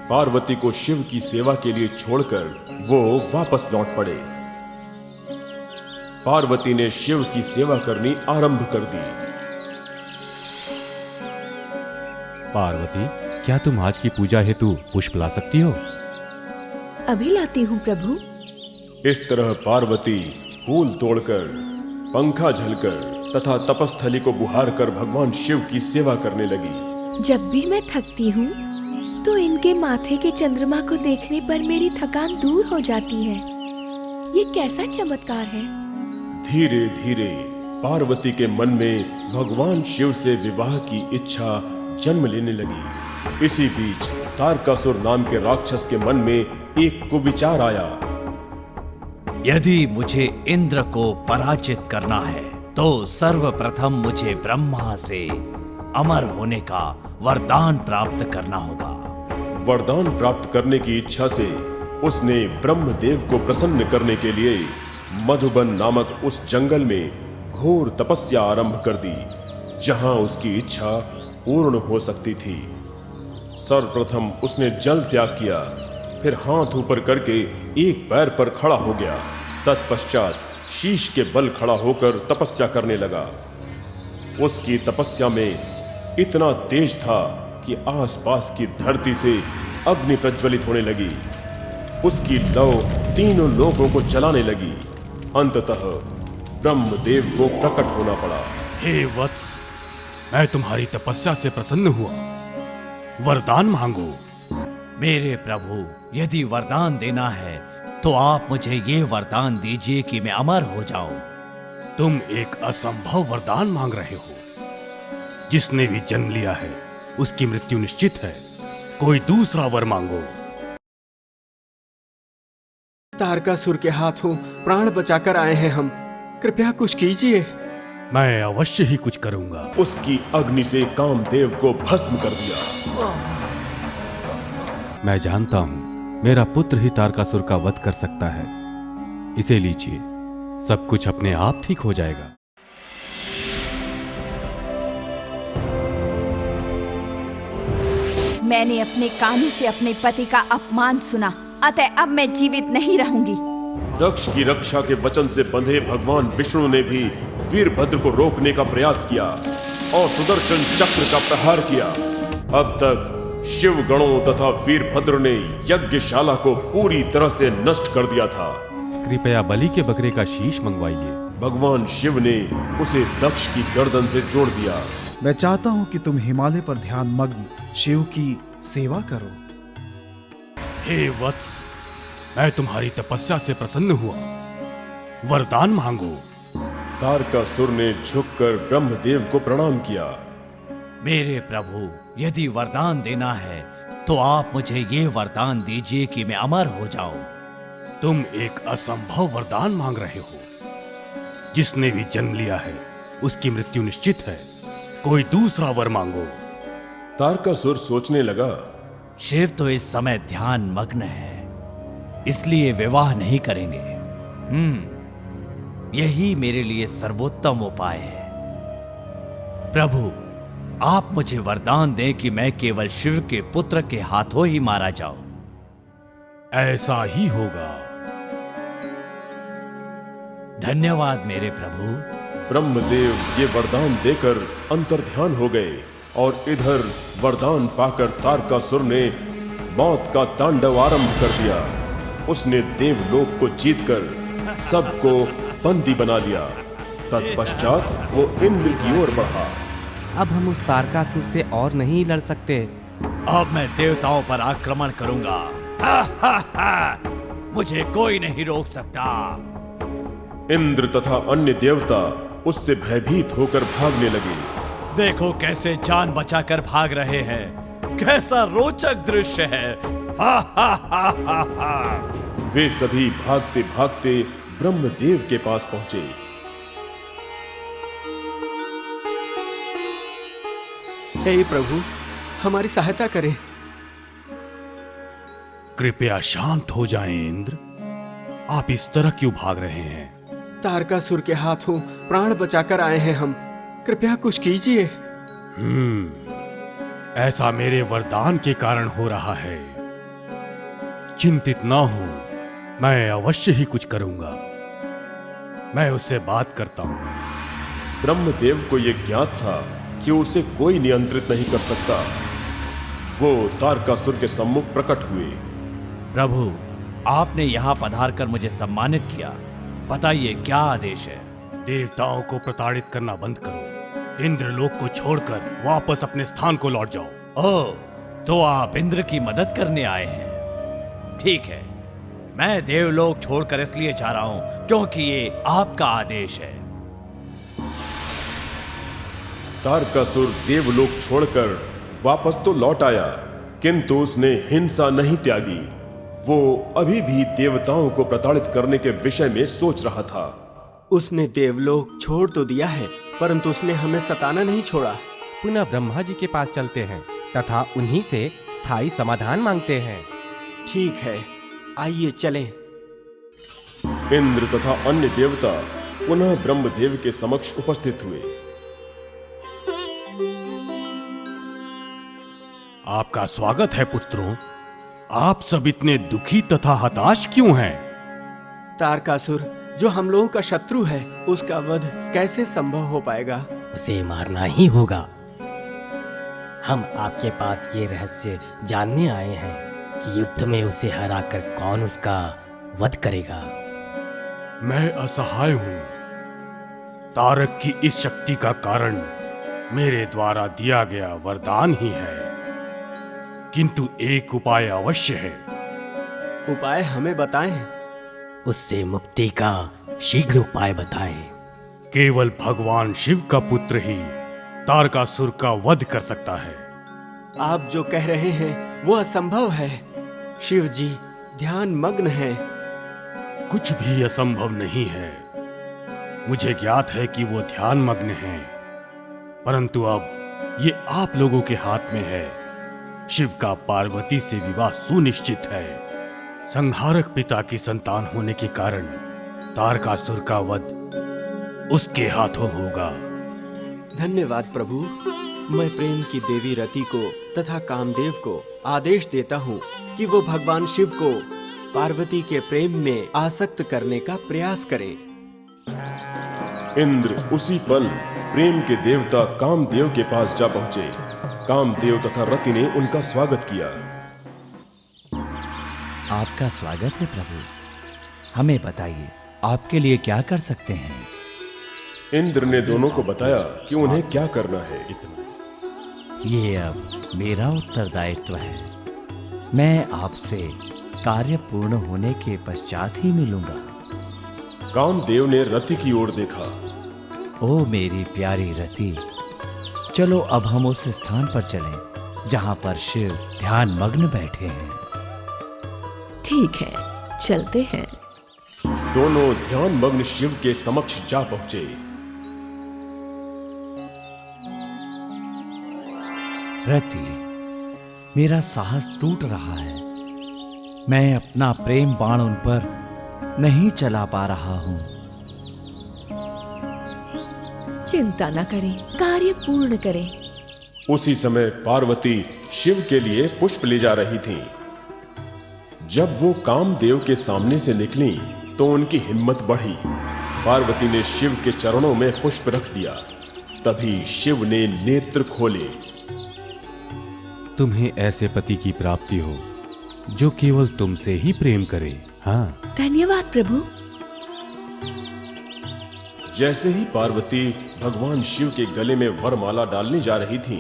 पार्वती को शिव की सेवा के लिए छोड़कर वो वापस लौट पड़े। पार्वती ने शिव की सेवा करनी आरंभ कर दी। पार्वती, क्या तुम आज की पूजा हेतु पुष्प ला सकती हो? अभी लाती हूँ प्रभु। इस तरह पार्वती फूल तोड़कर, पंखा झलकर तथा तपस्थली को बुहार कर भगवान शिव की सेवा करने लगी। जब भी मैं थकती हूँ तो इनके माथे के चंद्रमा को देखने पर मेरी थकान दूर हो जाती है। ये कैसा चमत्कार है। धीरे धीरे पार्वती के मन में भगवान शिव से विवाह की इच्छा जन्म लेने लगी। इसी बीच तारकासुर नाम के राक्षस के मन में एक कुविचार आया। यदि मुझे इंद्र को पराजित करना है तो सर्वप्रथम मुझे ब्रह्मा से अमर होने का वरदान प्राप्त करना होगा। वरदान प्राप्त करने की इच्छा से उसने ब्रह्मदेव को प्रसन्न करने के लिए मधुबन नामक उस जंगल में घोर तपस्या आरंभ कर दी, जहां उसकी इच्छा पूर्ण हो सकती थी। सर्वप्रथम उसने जल त्याग किया, फिर हाथ ऊपर करके एक पैर पर खड़ा हो गया। तत्पश्चात शीश के बल खड़ा होकर तपस्या करने लगा। उसकी तपस्या में इतना तेज था कि आसपास की धरती से अग्नि प्रज्वलित होने लगी। उसकी लौ तीनों लोगों को जलाने लगी। अंततः ब्रह्मदेव को प्रकट होना पड़ा। हे वत्स, मैं तुम्हारी तपस्या से प्रसन्न हुआ। वरदान मांगो। मेरे प्रभु, यदि वरदान देना है तो आप मुझे ये वरदान दीजिए कि मैं अमर हो जाऊं। तुम एक असंभव वरदान मांग रहे हो। जिसने भी जन्म लिया है उसकी मृत्यु निश्चित है। कोई दूसरा वर मांगो। तारकासुर के हाथों प्राण बचाकर आए हैं हम, कृपया कुछ कीजिए। मैं अवश्य ही कुछ करूंगा। उसकी अग्नि से कामदेव को भस्म कर दिया। मैं जानता हूं मेरा पुत्र ही तारकासुर का वध कर सकता है। इसे लीजिए, सब कुछ अपने आप ठीक हो जाएगा। मैंने अपने कानों से अपने पति का अपमान सुना, अतः अब मैं जीवित नहीं रहूंगी। दक्ष की रक्षा के वचन से बंधे भगवान विष्णु ने भी वीरभद्र को रोकने का प्रयास किया और सुदर्शन चक्र का प्रहार किया। अब तक शिव गणों तथा वीरभद्र ने यज्ञशाला को पूरी तरह से नष्ट कर दिया था। कृपया बलि के बकरे का शीश मंगवाइए। भगवान शिव ने उसे दक्ष की गर्दन से जोड़ दिया। मैं चाहता हूँ कि तुम हिमालय पर ध्यान मग्न शिव की सेवा करो। हे वत्स, मैं तुम्हारी तपस्या से प्रसन्न हुआ। वरदान मांगो। तारकासुर ने झुककर ब्रह्मदेव को प्रणाम किया। मेरे प्रभु, यदि वरदान देना है तो आप मुझे ये वरदान दीजिए कि मैं अमर हो जाऊं। तुम एक असंभव वरदान मांग रहे हो। जिसने भी जन्म लिया है उसकी मृत्यु निश्चित है। कोई दूसरा वर मांगो। तारकासुर सोचने लगा, शिव तो इस समय ध्यान मग्न है, इसलिए विवाह नहीं करेंगे। यही मेरे लिए सर्वोत्तम उपाय है। प्रभु, आप मुझे वरदान दें कि मैं केवल शिव के पुत्र के हाथों ही मारा जाऊं। ऐसा ही होगा। धन्यवाद मेरे प्रभु। ब्रह्मदेव ये वरदान देकर अंतर्ध्यान हो गए और इधर वरदान पाकर तारकासुर ने मौत का तांडव आरंभ कर दिया। उसने देवलोक को जीतकर सबको बंदी बना लिया। तत्पश्चात वो इंद्र की ओर बढ़ा। अब हम उस तारकासुर से और नहीं लड़ सकते। अब मैं देवताओं पर आक्रमण करूंगा। हा, हा, हा। मुझे कोई नहीं रोक सकता। इंद्र तथा अन्य देवता उससे भयभीत होकर भागने लगे। देखो कैसे जान बचाकर भाग रहे हैं। कैसा रोचक दृश्य है। हा, हा, हा, हा, हा। वे सभी भागते भागते ब्रह्मदेव के पास पहुंचे। हे प्रभु, हमारी सहायता करें। कृपया शांत हो जाएं इंद्र। आप इस तरह क्यों भाग रहे हैं? तारकासुर के हाथों प्राण बचाकर आए हैं हम। कृपया कुछ कीजिए। ऐसा मेरे वरदान के कारण हो रहा है। चिंतित ना हो, मैं अवश्य ही कुछ करूंगा। मैं उससे बात करता हूं। ब्रह्मदेव को यह ज्ञात था कि उसे कोई नियंत्रित नहीं कर सकता। वो तारकासुर के सम्मुख प्रकट हुए। प्रभु, आपने यहाँ पधार कर मुझे सम्मानित किया। बताइए क्या आदेश है? देवताओं को प्रताड़ित करना बंद करो। इंद्रलोक को छोड़कर वापस अपने स्थान को लौट जाओ। ओह, तो आप इंद्र की मदद करने आए हैं। ठीक है, मैं देवलोक छोड़कर इसलिए जा रहा हूं क्योंकि ये आपका आदेश है। तारकासुर देवलोक छोड़कर वापस तो लौट आया, किंतु उसने हिंसा नहीं त्यागी। वो अभी भी देवताओं को प्रताड़ित करने के विषय में सोच रहा था। उसने देवलोक छोड़ तो दिया है, परंतु उसने हमें सताना नहीं छोड़ा। पुनः ब्रह्मा जी के पास चलते हैं तथा उन्हीं से स्थायी समाधान मांगते हैं। ठीक है, आइए चलें। इंद्र तथा अन्य देवता पुनः ब्रह्मदेव के समक्ष उपस्थित हुए। आपका स्वागत है पुत्रों। आप सब इतने दुखी तथा हताश क्यों हैं? तारकासुर जो हम लोगों का शत्रु है, उसका वध कैसे संभव हो पाएगा? उसे मारना ही होगा। हम आपके पास ये रहस्य जानने आए हैं कि युद्ध में उसे हराकर कौन उसका वध करेगा। मैं असहाय हूं। तारक की इस शक्ति का कारण मेरे द्वारा दिया गया वरदान ही है, किंतु एक उपाय अवश्य है। उपाय हमें बताएं। उससे मुक्ति का शीघ्र उपाय बताएं। केवल भगवान शिव का पुत्र ही तारकासुर का वध कर सकता है। आप जो कह रहे हैं वो असंभव है। शिव जी ध्यान मग्न हैं। कुछ भी असंभव नहीं है। मुझे ज्ञात है कि वो ध्यान मग्न हैं, परंतु अब ये आप लोगों के हाथ में है। शिव का पार्वती से विवाह सुनिश्चित है। संहारक पिता की संतान होने के कारण तारकासुर का वध उसके हाथों होगा। धन्यवाद प्रभु। मैं प्रेम की देवी रति को तथा कामदेव को आदेश देता हूँ कि वो भगवान शिव को पार्वती के प्रेम में आसक्त करने का प्रयास करें। इंद्र उसी पल प्रेम के देवता कामदेव के पास जा पहुंचे। कामदेव तथा रति ने उनका स्वागत किया। आपका स्वागत है प्रभु। हमें बताइए आपके लिए क्या कर सकते हैं? इंद्र ने दोनों को बताया कि उन्हें क्या करना है। ये अब मेरा उत्तरदायित्व है। मैं आपसे कार्य पूर्ण होने के पश्चात ही मिलूंगा। कामदेव ने रति की ओर देखा। ओ मेरी प्यारी रति, चलो अब हम उस स्थान पर चलें जहां पर शिव ध्यान मग्न बैठे हैं। ठीक है, चलते हैं। दोनों ध्यान मग्न शिव के समक्ष जा पहुंचे। रति, मेरा साहस टूट रहा है। मैं अपना प्रेम बाण उन पर नहीं चला पा रहा हूं। चिंता न करें, कार्य पूर्ण करें। उसी समय पार्वती शिव के लिए पुष्प ले जा रही थीं। जब वो कामदेव के सामने से निकली तो उनकी हिम्मत बढ़ी। पार्वती ने शिव के चरणों में पुष्प रख दिया। तभी शिव ने नेत्र खोले। तुम्हें ऐसे पति की प्राप्ति हो जो केवल तुमसे ही प्रेम करे। हाँ, धन्यवाद प्रभु। जैसे ही पार्वती भगवान शिव के गले में वरमाला डालने जा रही थी,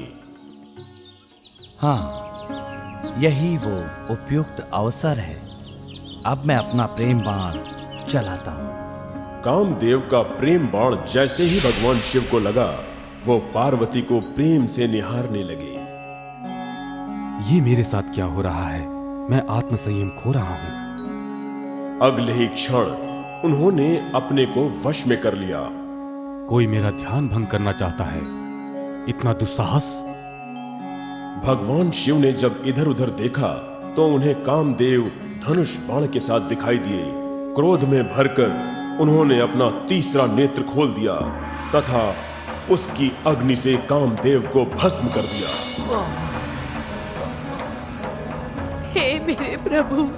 हाँ, यही वो उपयुक्त अवसर है। अब मैं अपना प्रेम बाण चलाता हूं। कामदेव का प्रेम बाण जैसे ही भगवान शिव को लगा, वो पार्वती को प्रेम से निहारने लगे। ये मेरे साथ क्या हो रहा है? मैं आत्मसंयम खो रहा हूं। अगले ही क्षण उन्होंने अपने को वश में कर लिया। कोई मेरा ध्यान भंग करना चाहता है। इतना दुस्साहस! भगवान शिव ने जब इधर उधर देखा तो उन्हें कामदेव धनुष बाण के साथ दिखाई दिए। क्रोध में भरकर उन्होंने अपना तीसरा नेत्र खोल दिया तथा उसकी अग्नि से कामदेव को भस्म कर दिया। हे मेरे प्रभु!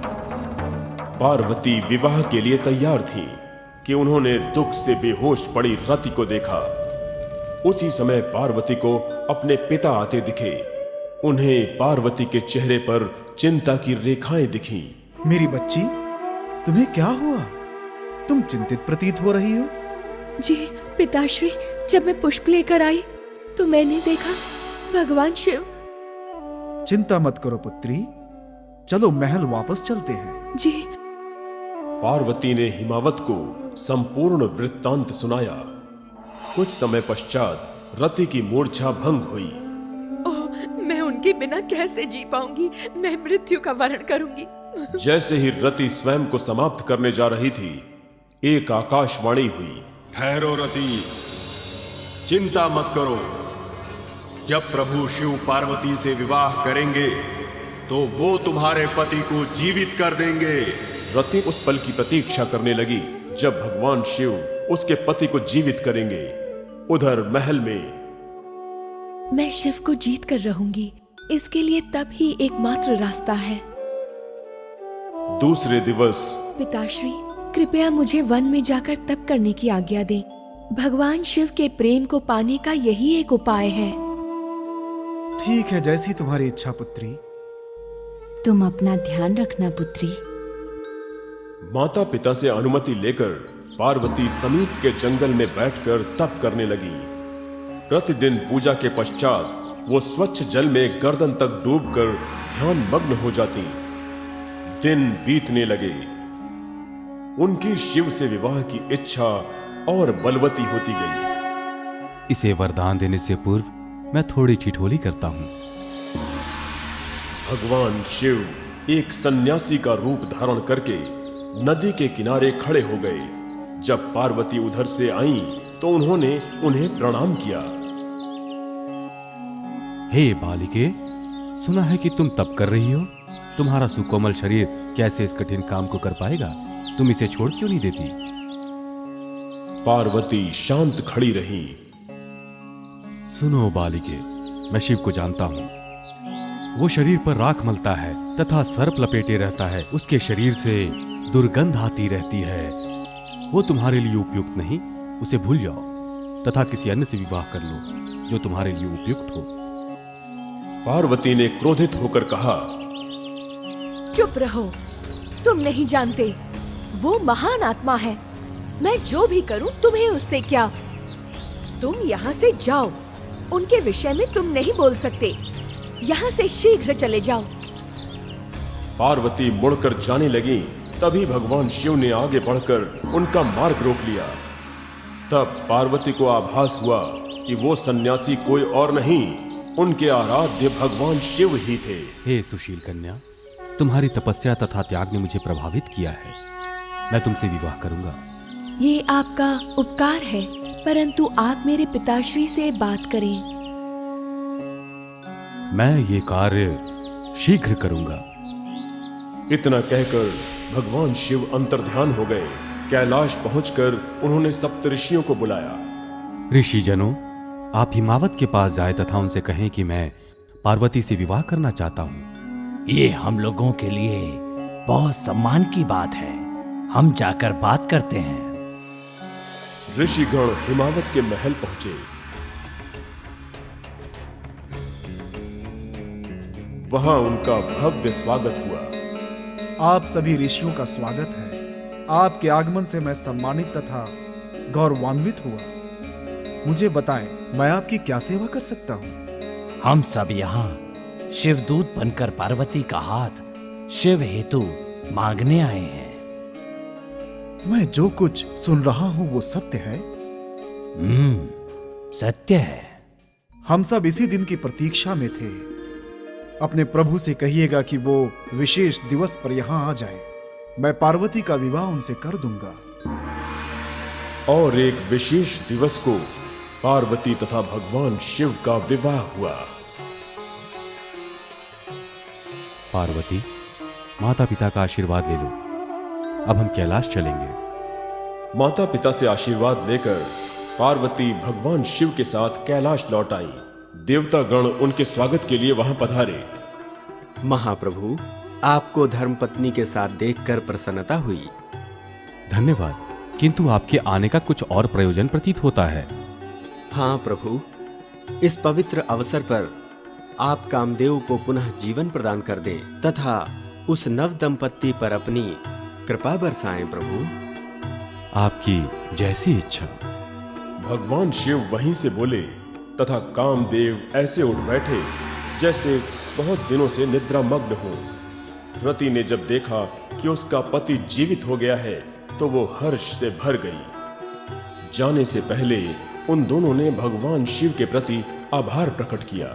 पार्वती विवाह के लिए तैयार थी कि उन्होंने दुख से बेहोश पड़ी रति को देखा। उसी समय पार्वती को अपने पिता आते दिखे। उन्हें पार्वती के चेहरे पर चिंता की रेखाएं दिखीं। मेरी बच्ची, तुम्हें क्या हुआ? तुम चिंतित प्रतीत हो रही हो। जी पिताश्री, जब मैं पुष्प लेकर आई तो मैंने देखा भगवान शिव। चिंता मत करो पुत्री, चलो महल वापस चलते हैं। जी। पार्वती ने हिमावत को संपूर्ण वृत्तांत सुनाया। कुछ समय पश्चात रति की मूर्छा भंग हुई। ओह, मैं उनके बिना कैसे जी पाऊंगी? मैं मृत्यु का वरण करूंगी। जैसे ही रति स्वयं को समाप्त करने जा रही थी, एक आकाशवाणी हुई। ठहरो रति, चिंता मत करो। जब प्रभु शिव पार्वती से विवाह करेंगे तो वो तुम्हारे पति को जीवित कर देंगे। रति उस पल की प्रतीक्षा करने लगी जब भगवान शिव उसके पति को जीवित करेंगे। उधर महल में मैं शिव को जीत कर रहूंगी, इसके लिए तब ही एकमात्र रास्ता है। दूसरे दिवस पिताश्री, कृपया मुझे वन में जाकर तप करने की आज्ञा दें। भगवान शिव के प्रेम को पाने का यही एक उपाय है। ठीक है, जैसी तुम्हारी इच्छा पुत्री। तुम अपना ध्यान रखना पुत्री। माता पिता से अनुमति लेकर पार्वती समीप के जंगल में बैठकर तप करने लगी। प्रतिदिन पूजा के पश्चात वो स्वच्छ जल में गर्दन तक डूबकर ध्यान मग्न हो जाती। दिन बीतने लगे। उनकी शिव से विवाह की इच्छा और बलवती होती गई। इसे वरदान देने से पूर्व मैं थोड़ी ठिठोली करता हूं। भगवान शिव एक सन्यासी का रूप धारण करके नदी के किनारे खड़े हो गए। जब पार्वती उधर से आईं, तो उन्होंने उन्हें प्रणाम किया। हे बालिके, सुना है कि तुम तप कर रही हो। तुम्हारा सुकोमल शरीर कैसे इस कठिन काम को कर पाएगा? तुम इसे छोड़ क्यों नहीं देती? पार्वती शांत खड़ी रही। सुनो बालिके, मैं शिव को जानता हूं। वो शरीर पर राख मलता है तथा सर्प लपेटे रहता है। उसके शरीर से दुर्गंध आती रहती है। वो तुम्हारे लिए उपयुक्त नहीं। उसे भूल जाओ तथा किसी अन्य से विवाह कर लो जो तुम्हारे लिए उपयुक्त हो। पार्वती ने क्रोधित होकर कहा, चुप रहो, तुम नहीं जानते, वो महान आत्मा है। मैं जो भी करूं तुम्हें उससे क्या। तुम यहाँ से जाओ, उनके विषय में तुम नहीं बोल सकते। यहाँ से शीघ्र चले जाओ। पार्वती मुड़कर जाने लगी। तभी भगवान शिव ने आगे बढ़कर उनका मार्ग रोक लिया। तब पार्वती को आभास हुआ कि वो सन्यासी कोई और नहीं, उनके आराध्य भगवान शिव ही थे। हे सुशील कन्या, तुम्हारी तपस्या तथा त्याग ने मुझे प्रभावित किया है। मैं तुमसे विवाह करूंगा। ये आपका उपकार है, परंतु आप मेरे पिताश्री से बात करें। मैं ये कार्य शीघ्र करूंगा। इतना कहकर भगवान शिव अंतर्ध्यान हो गए। कैलाश पहुंचकर उन्होंने सप्तऋषियों को बुलाया। ऋषि जनों, आप हिमावत के पास जाए तथा उनसे कहें कि मैं पार्वती से विवाह करना चाहता हूँ। ये हम लोगों के लिए बहुत सम्मान की बात है। हम जाकर बात करते हैं। ऋषिगण हिमावत के महल पहुंचे। वहां उनका भव्य स्वागत हुआ। आप सभी ऋषियों का स्वागत है। आपके आगमन से मैं सम्मानित तथा गौरवान्वित हुआ। मुझे बताएं, मैं आपकी क्या सेवा कर सकता हूँ? हम सब यहाँ शिवदूत बनकर पार्वती का हाथ शिव हेतु मांगने आए हैं। मैं जो कुछ सुन रहा हूँ वो सत्य है? सत्य है। हम सब इसी दिन की प्रतीक्षा में थे। अपने प्रभु से कहिएगा कि वो विशेष दिवस पर यहाँ आ जाए। मैं पार्वती का विवाह उनसे कर दूंगा। और एक विशेष दिवस को पार्वती तथा भगवान शिव का विवाह हुआ। पार्वती, माता पिता का आशीर्वाद ले लो। अब हम कैलाश चलेंगे। माता पिता से आशीर्वाद लेकर पार्वती भगवान शिव के साथ कैलाश लौट आई। देवता गण उनके स्वागत के लिए वहां पधारे। महाप्रभु, आपको धर्मपत्नी के साथ देखकर प्रसन्नता हुई। धन्यवाद, किंतु आपके आने का कुछ और प्रयोजन प्रतीत होता है। हाँ प्रभु, इस पवित्र अवसर पर आप कामदेव को पुनः जीवन प्रदान कर दें तथा उस नव दंपत्ति पर अपनी कृपा बरसाएं प्रभु। आपकी जैसी इच्छा। भगवान शिव वहीं से बोले तथा कामदेव ऐसे उठ बैठे जैसे बहुत दिनों से निद्रा मग्न हो। रति ने जब देखा कि उसका पति जीवित हो गया है तो वो हर्ष से भर गई। जाने से पहले उन दोनों ने भगवान शिव के प्रति आभार प्रकट किया।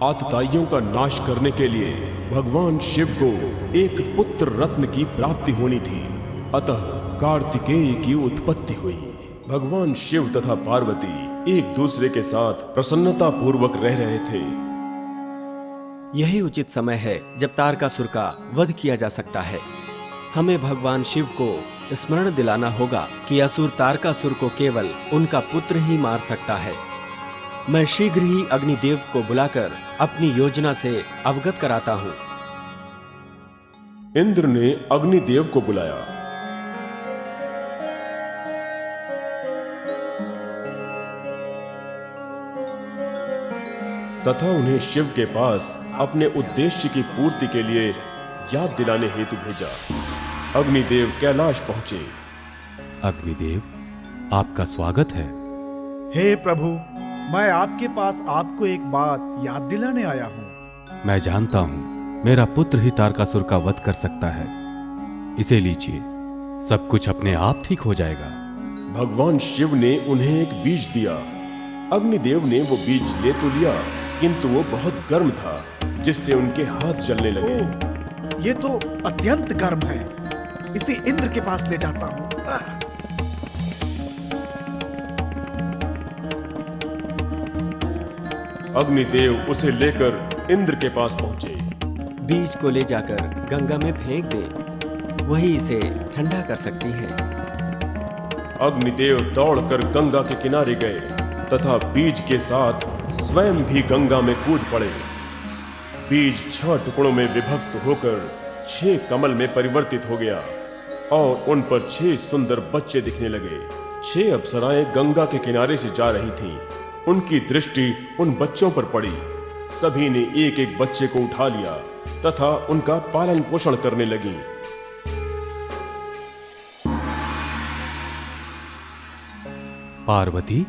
आतताइयों का नाश करने के लिए भगवान शिव को एक पुत्र रत्न की प्राप्ति होनी थी, अतः कार्तिकेय की उत्पत्ति हुई। भगवान शिव तथा पार्वती एक दूसरे के साथ प्रसन्नता पूर्वक रह रहे थे। यही उचित समय है जब तारकासुर का वध किया जा सकता है। हमें भगवान शिव को स्मरण दिलाना होगा कि असुर तारकासुर को केवल उनका पुत्र ही मार सकता है। मैं शीघ्र ही अग्निदेव को बुलाकर अपनी योजना से अवगत कराता हूँ। इंद्र ने अग्निदेव को बुलाया। तथा उन्हें शिव के पास अपने उद्देश्य की पूर्ति के लिए याद दिलाने हेतु भेजा। अग्निदेव कैलाश पहुंचे। अग्निदेव, आपका स्वागत है। हे प्रभु, मैं आपके पास आपको एक बात याद दिलाने आया हूँ। मैं जानता हूँ मेरा पुत्र ही तारकासुर का वध कर सकता है। इसे लीजिए, सब कुछ अपने आप ठीक हो जाएगा। भगवान शिव ने उन्हें एक बीज दिया। अग्निदेव ने वो बीज ले तो लिया, किंतु वो बहुत गर्म था, जिससे उनके हाथ जलने लगे। ये तो अत्यंत गर्म है। इसे इंद्र के पास ले जाता हूँ। अग्निदेव उसे लेकर इंद्र के पास पहुंचे। बीज को ले जाकर गंगा में फेंक दे, वही इसे ठंडा कर सकती है। अग्निदेव दौड़कर गंगा के किनारे गए तथा बीज के साथ स्वयं भी गंगा में कूद पड़े। बीज 6 टुकड़ों में विभक्त होकर 6 कमल में परिवर्तित हो गया और उन पर 6 सुंदर बच्चे दिखने लगे। 6 अप्सराएं गंगा के किनारे से जा रही थीं। उनकी दृष्टि उन बच्चों पर पड़ी। सभी ने एक एक बच्चे को उठा लिया तथा उनका पालन पोषण करने लगी। पार्वती,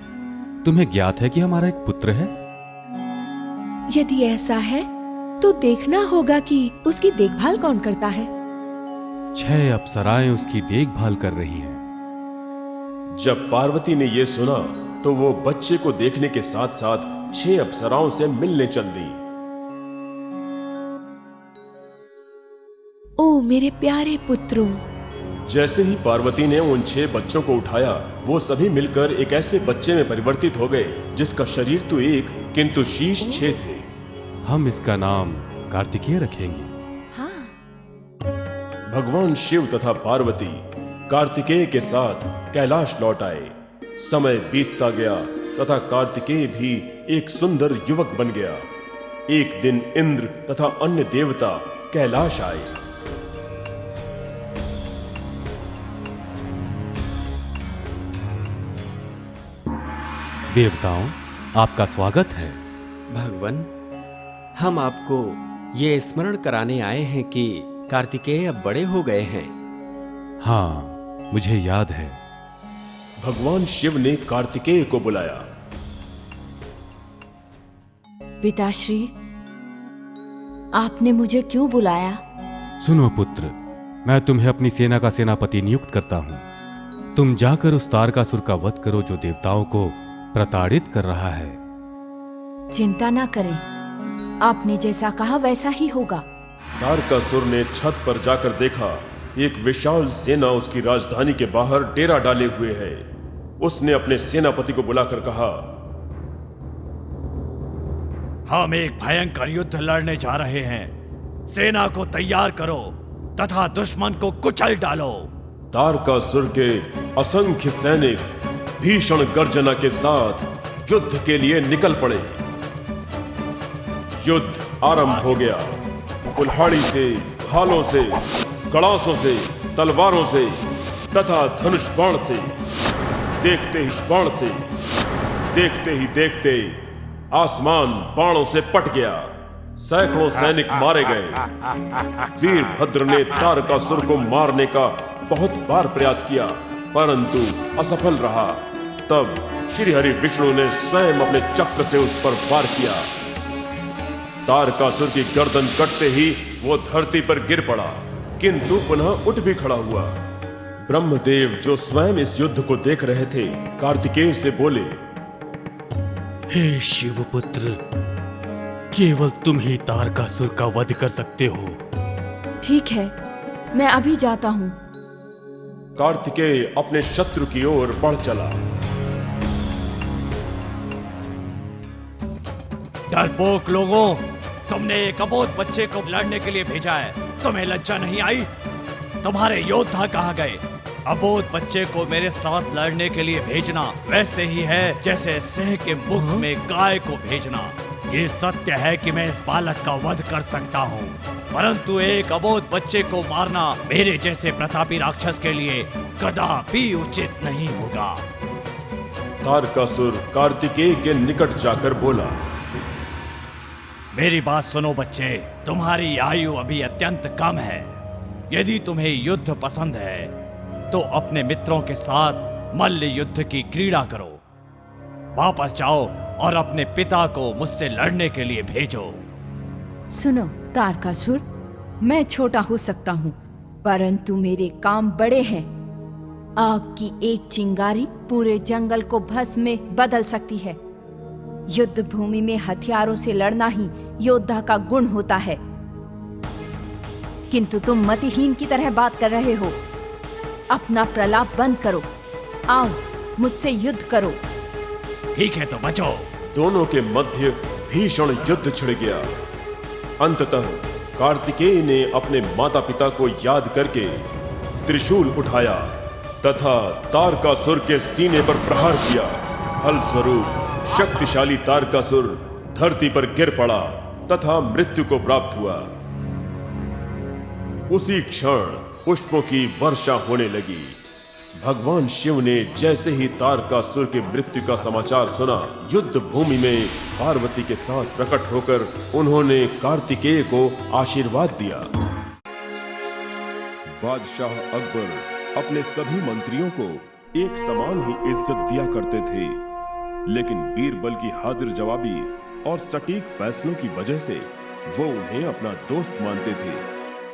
तुम्हें ज्ञात है कि हमारा एक पुत्र है? यदि ऐसा है तो देखना होगा कि उसकी देखभाल कौन करता है। 6 अप्सराएं उसकी देखभाल कर रही हैं। जब पार्वती ने यह सुना तो वो बच्चे को देखने के साथ साथ 6 अप्सराओं से मिलने चल दी। ओ मेरे प्यारे पुत्रों! जैसे ही पार्वती ने उन 6 बच्चों को उठाया, वो सभी मिलकर एक ऐसे बच्चे में परिवर्तित हो गए जिसका शरीर तो एक किंतु शीश 6 थे। हम इसका नाम कार्तिकेय रखेंगे। हाँ। भगवान शिव तथा पार्वती कार्तिकेय के साथ कैलाश लौट आए। समय बीतता गया तथा कार्तिकेय भी एक सुंदर युवक बन गया। एक दिन इंद्र तथा अन्य देवता कैलाश आए। देवताओं, आपका स्वागत है। भगवान, हम आपको ये स्मरण कराने आए हैं कि कार्तिकेय अब बड़े हो गए हैं। हाँ, मुझे याद है। भगवान शिव ने कार्तिकेय को बुलाया। पिताश्री, आपने मुझे क्यों बुलाया? सुनो पुत्र, मैं तुम्हें अपनी सेना का सेनापति नियुक्त करता हूं। तुम जाकर उस तारकासुर का वध करो जो देवताओं को प्रताड़ित कर रहा है। चिंता ना करें, आपने जैसा कहा वैसा ही होगा। तारकासुर ने छत पर जाकर देखा, एक विशाल सेना उसकी राजधानी के बाहर डेरा डाले हुए है। उसने अपने सेनापति को बुलाकर कहा, हम एक भयंकर युद्ध लड़ने जा रहे हैं। सेना को तैयार करो तथा दुश्मन को कुचल डालो। तारकासुर के असंख्य सैनिक भीषण गर्जना के साथ युद्ध के लिए निकल पड़े। युद्ध आरंभ हो गया। कुल्हाड़ी से, भालों से, कड़ासों से, तलवारों से तथा धनुष बाण से, देखते ही बाण से, देखते ही देखते आसमान बाणों से पट गया। सैकड़ों सैनिक मारे गए। वीरभद्र ने तारकासुर को मारने का बहुत बार प्रयास किया, परंतु असफल रहा। तब श्री हरि विष्णु ने स्वयं अपने चक्र से उस पर वार किया। तारकासुर की गर्दन कटते ही वो धरती पर गिर पड़ा, किंतु पुनः उठ भी खड़ा हुआ। ब्रह्मदेव जो स्वयं इस युद्ध को देख रहे थे, कार्तिकेय से बोले, हे शिवपुत्र, केवल तुम ही तारकासुर का वध कर सकते हो। ठीक है, मैं अभी जाता हूँ। कार्तिकेय अपने शत्रु की ओर बढ़ चला। डरपोक लोगों, तुमने एक अबोध बच्चे को लड़ने के लिए भेजा है। तुम्हें लज्जा नहीं आई? तुम्हारे योद्धा कहाँ गए? अबोध बच्चे को मेरे साथ लड़ने के लिए भेजना वैसे ही है जैसे सिंह के मुख में गाय को भेजना। ये सत्य है कि मैं इस बालक का वध कर सकता हूँ, परंतु एक अबोध बच्चे को मारना मेरे जैसे प्रतापी राक्षस के लिए कदापि उचित नहीं होगा। तारकासुर कार्तिकेय के निकट जाकर बोला, मेरी बात सुनो बच्चे, तुम्हारी आयु अभी अत्यंत कम है। यदि तुम्हें युद्ध पसंद है तो अपने मित्रों के साथ मल्ल युद्ध की क्रीड़ा करो। वापस जाओ और अपने पिता को मुझसे लड़ने के लिए भेजो। सुनो तारकासुर, मैं छोटा हो सकता हूँ, परंतु मेरे काम बड़े हैं। आग की एक चिंगारी पूरे जंगल को भस्म में बदल सकती है। युद्ध भूमि में हथियारों से लड़ना ही योद्धा का गुण होता है, किंतु तुम मतिहीन की तरह बात कर रहे हो। अपना प्रलाप बंद करो, आओ मुझसे युद्ध करो। ठीक है तो बचो। दोनों के मध्य भीषण युद्ध छिड़ गया। अंततः कार्तिकेय ने अपने माता पिता को याद करके त्रिशूल उठाया तथा तारकासुर के सीने पर प्रहार किया। फलस्वरूप शक्तिशाली तारकासुर धरती पर गिर पड़ा तथा मृत्यु को प्राप्त हुआ। उसी क्षण पुष्पों की वर्षा होने लगी। भगवान शिव ने जैसे ही तारकासुर की मृत्यु का समाचार सुना, युद्ध भूमि में पार्वती के साथ प्रकट होकर उन्होंने कार्तिकेय को आशीर्वाद दिया। बादशाह अकबर अपने सभी मंत्रियों को एक समान ही इज्जत दिया करते थे, लेकिन बीरबल की हाजिर जवाबी और सटीक फैसलों की वजह से वो उन्हें अपना दोस्त मानते थे।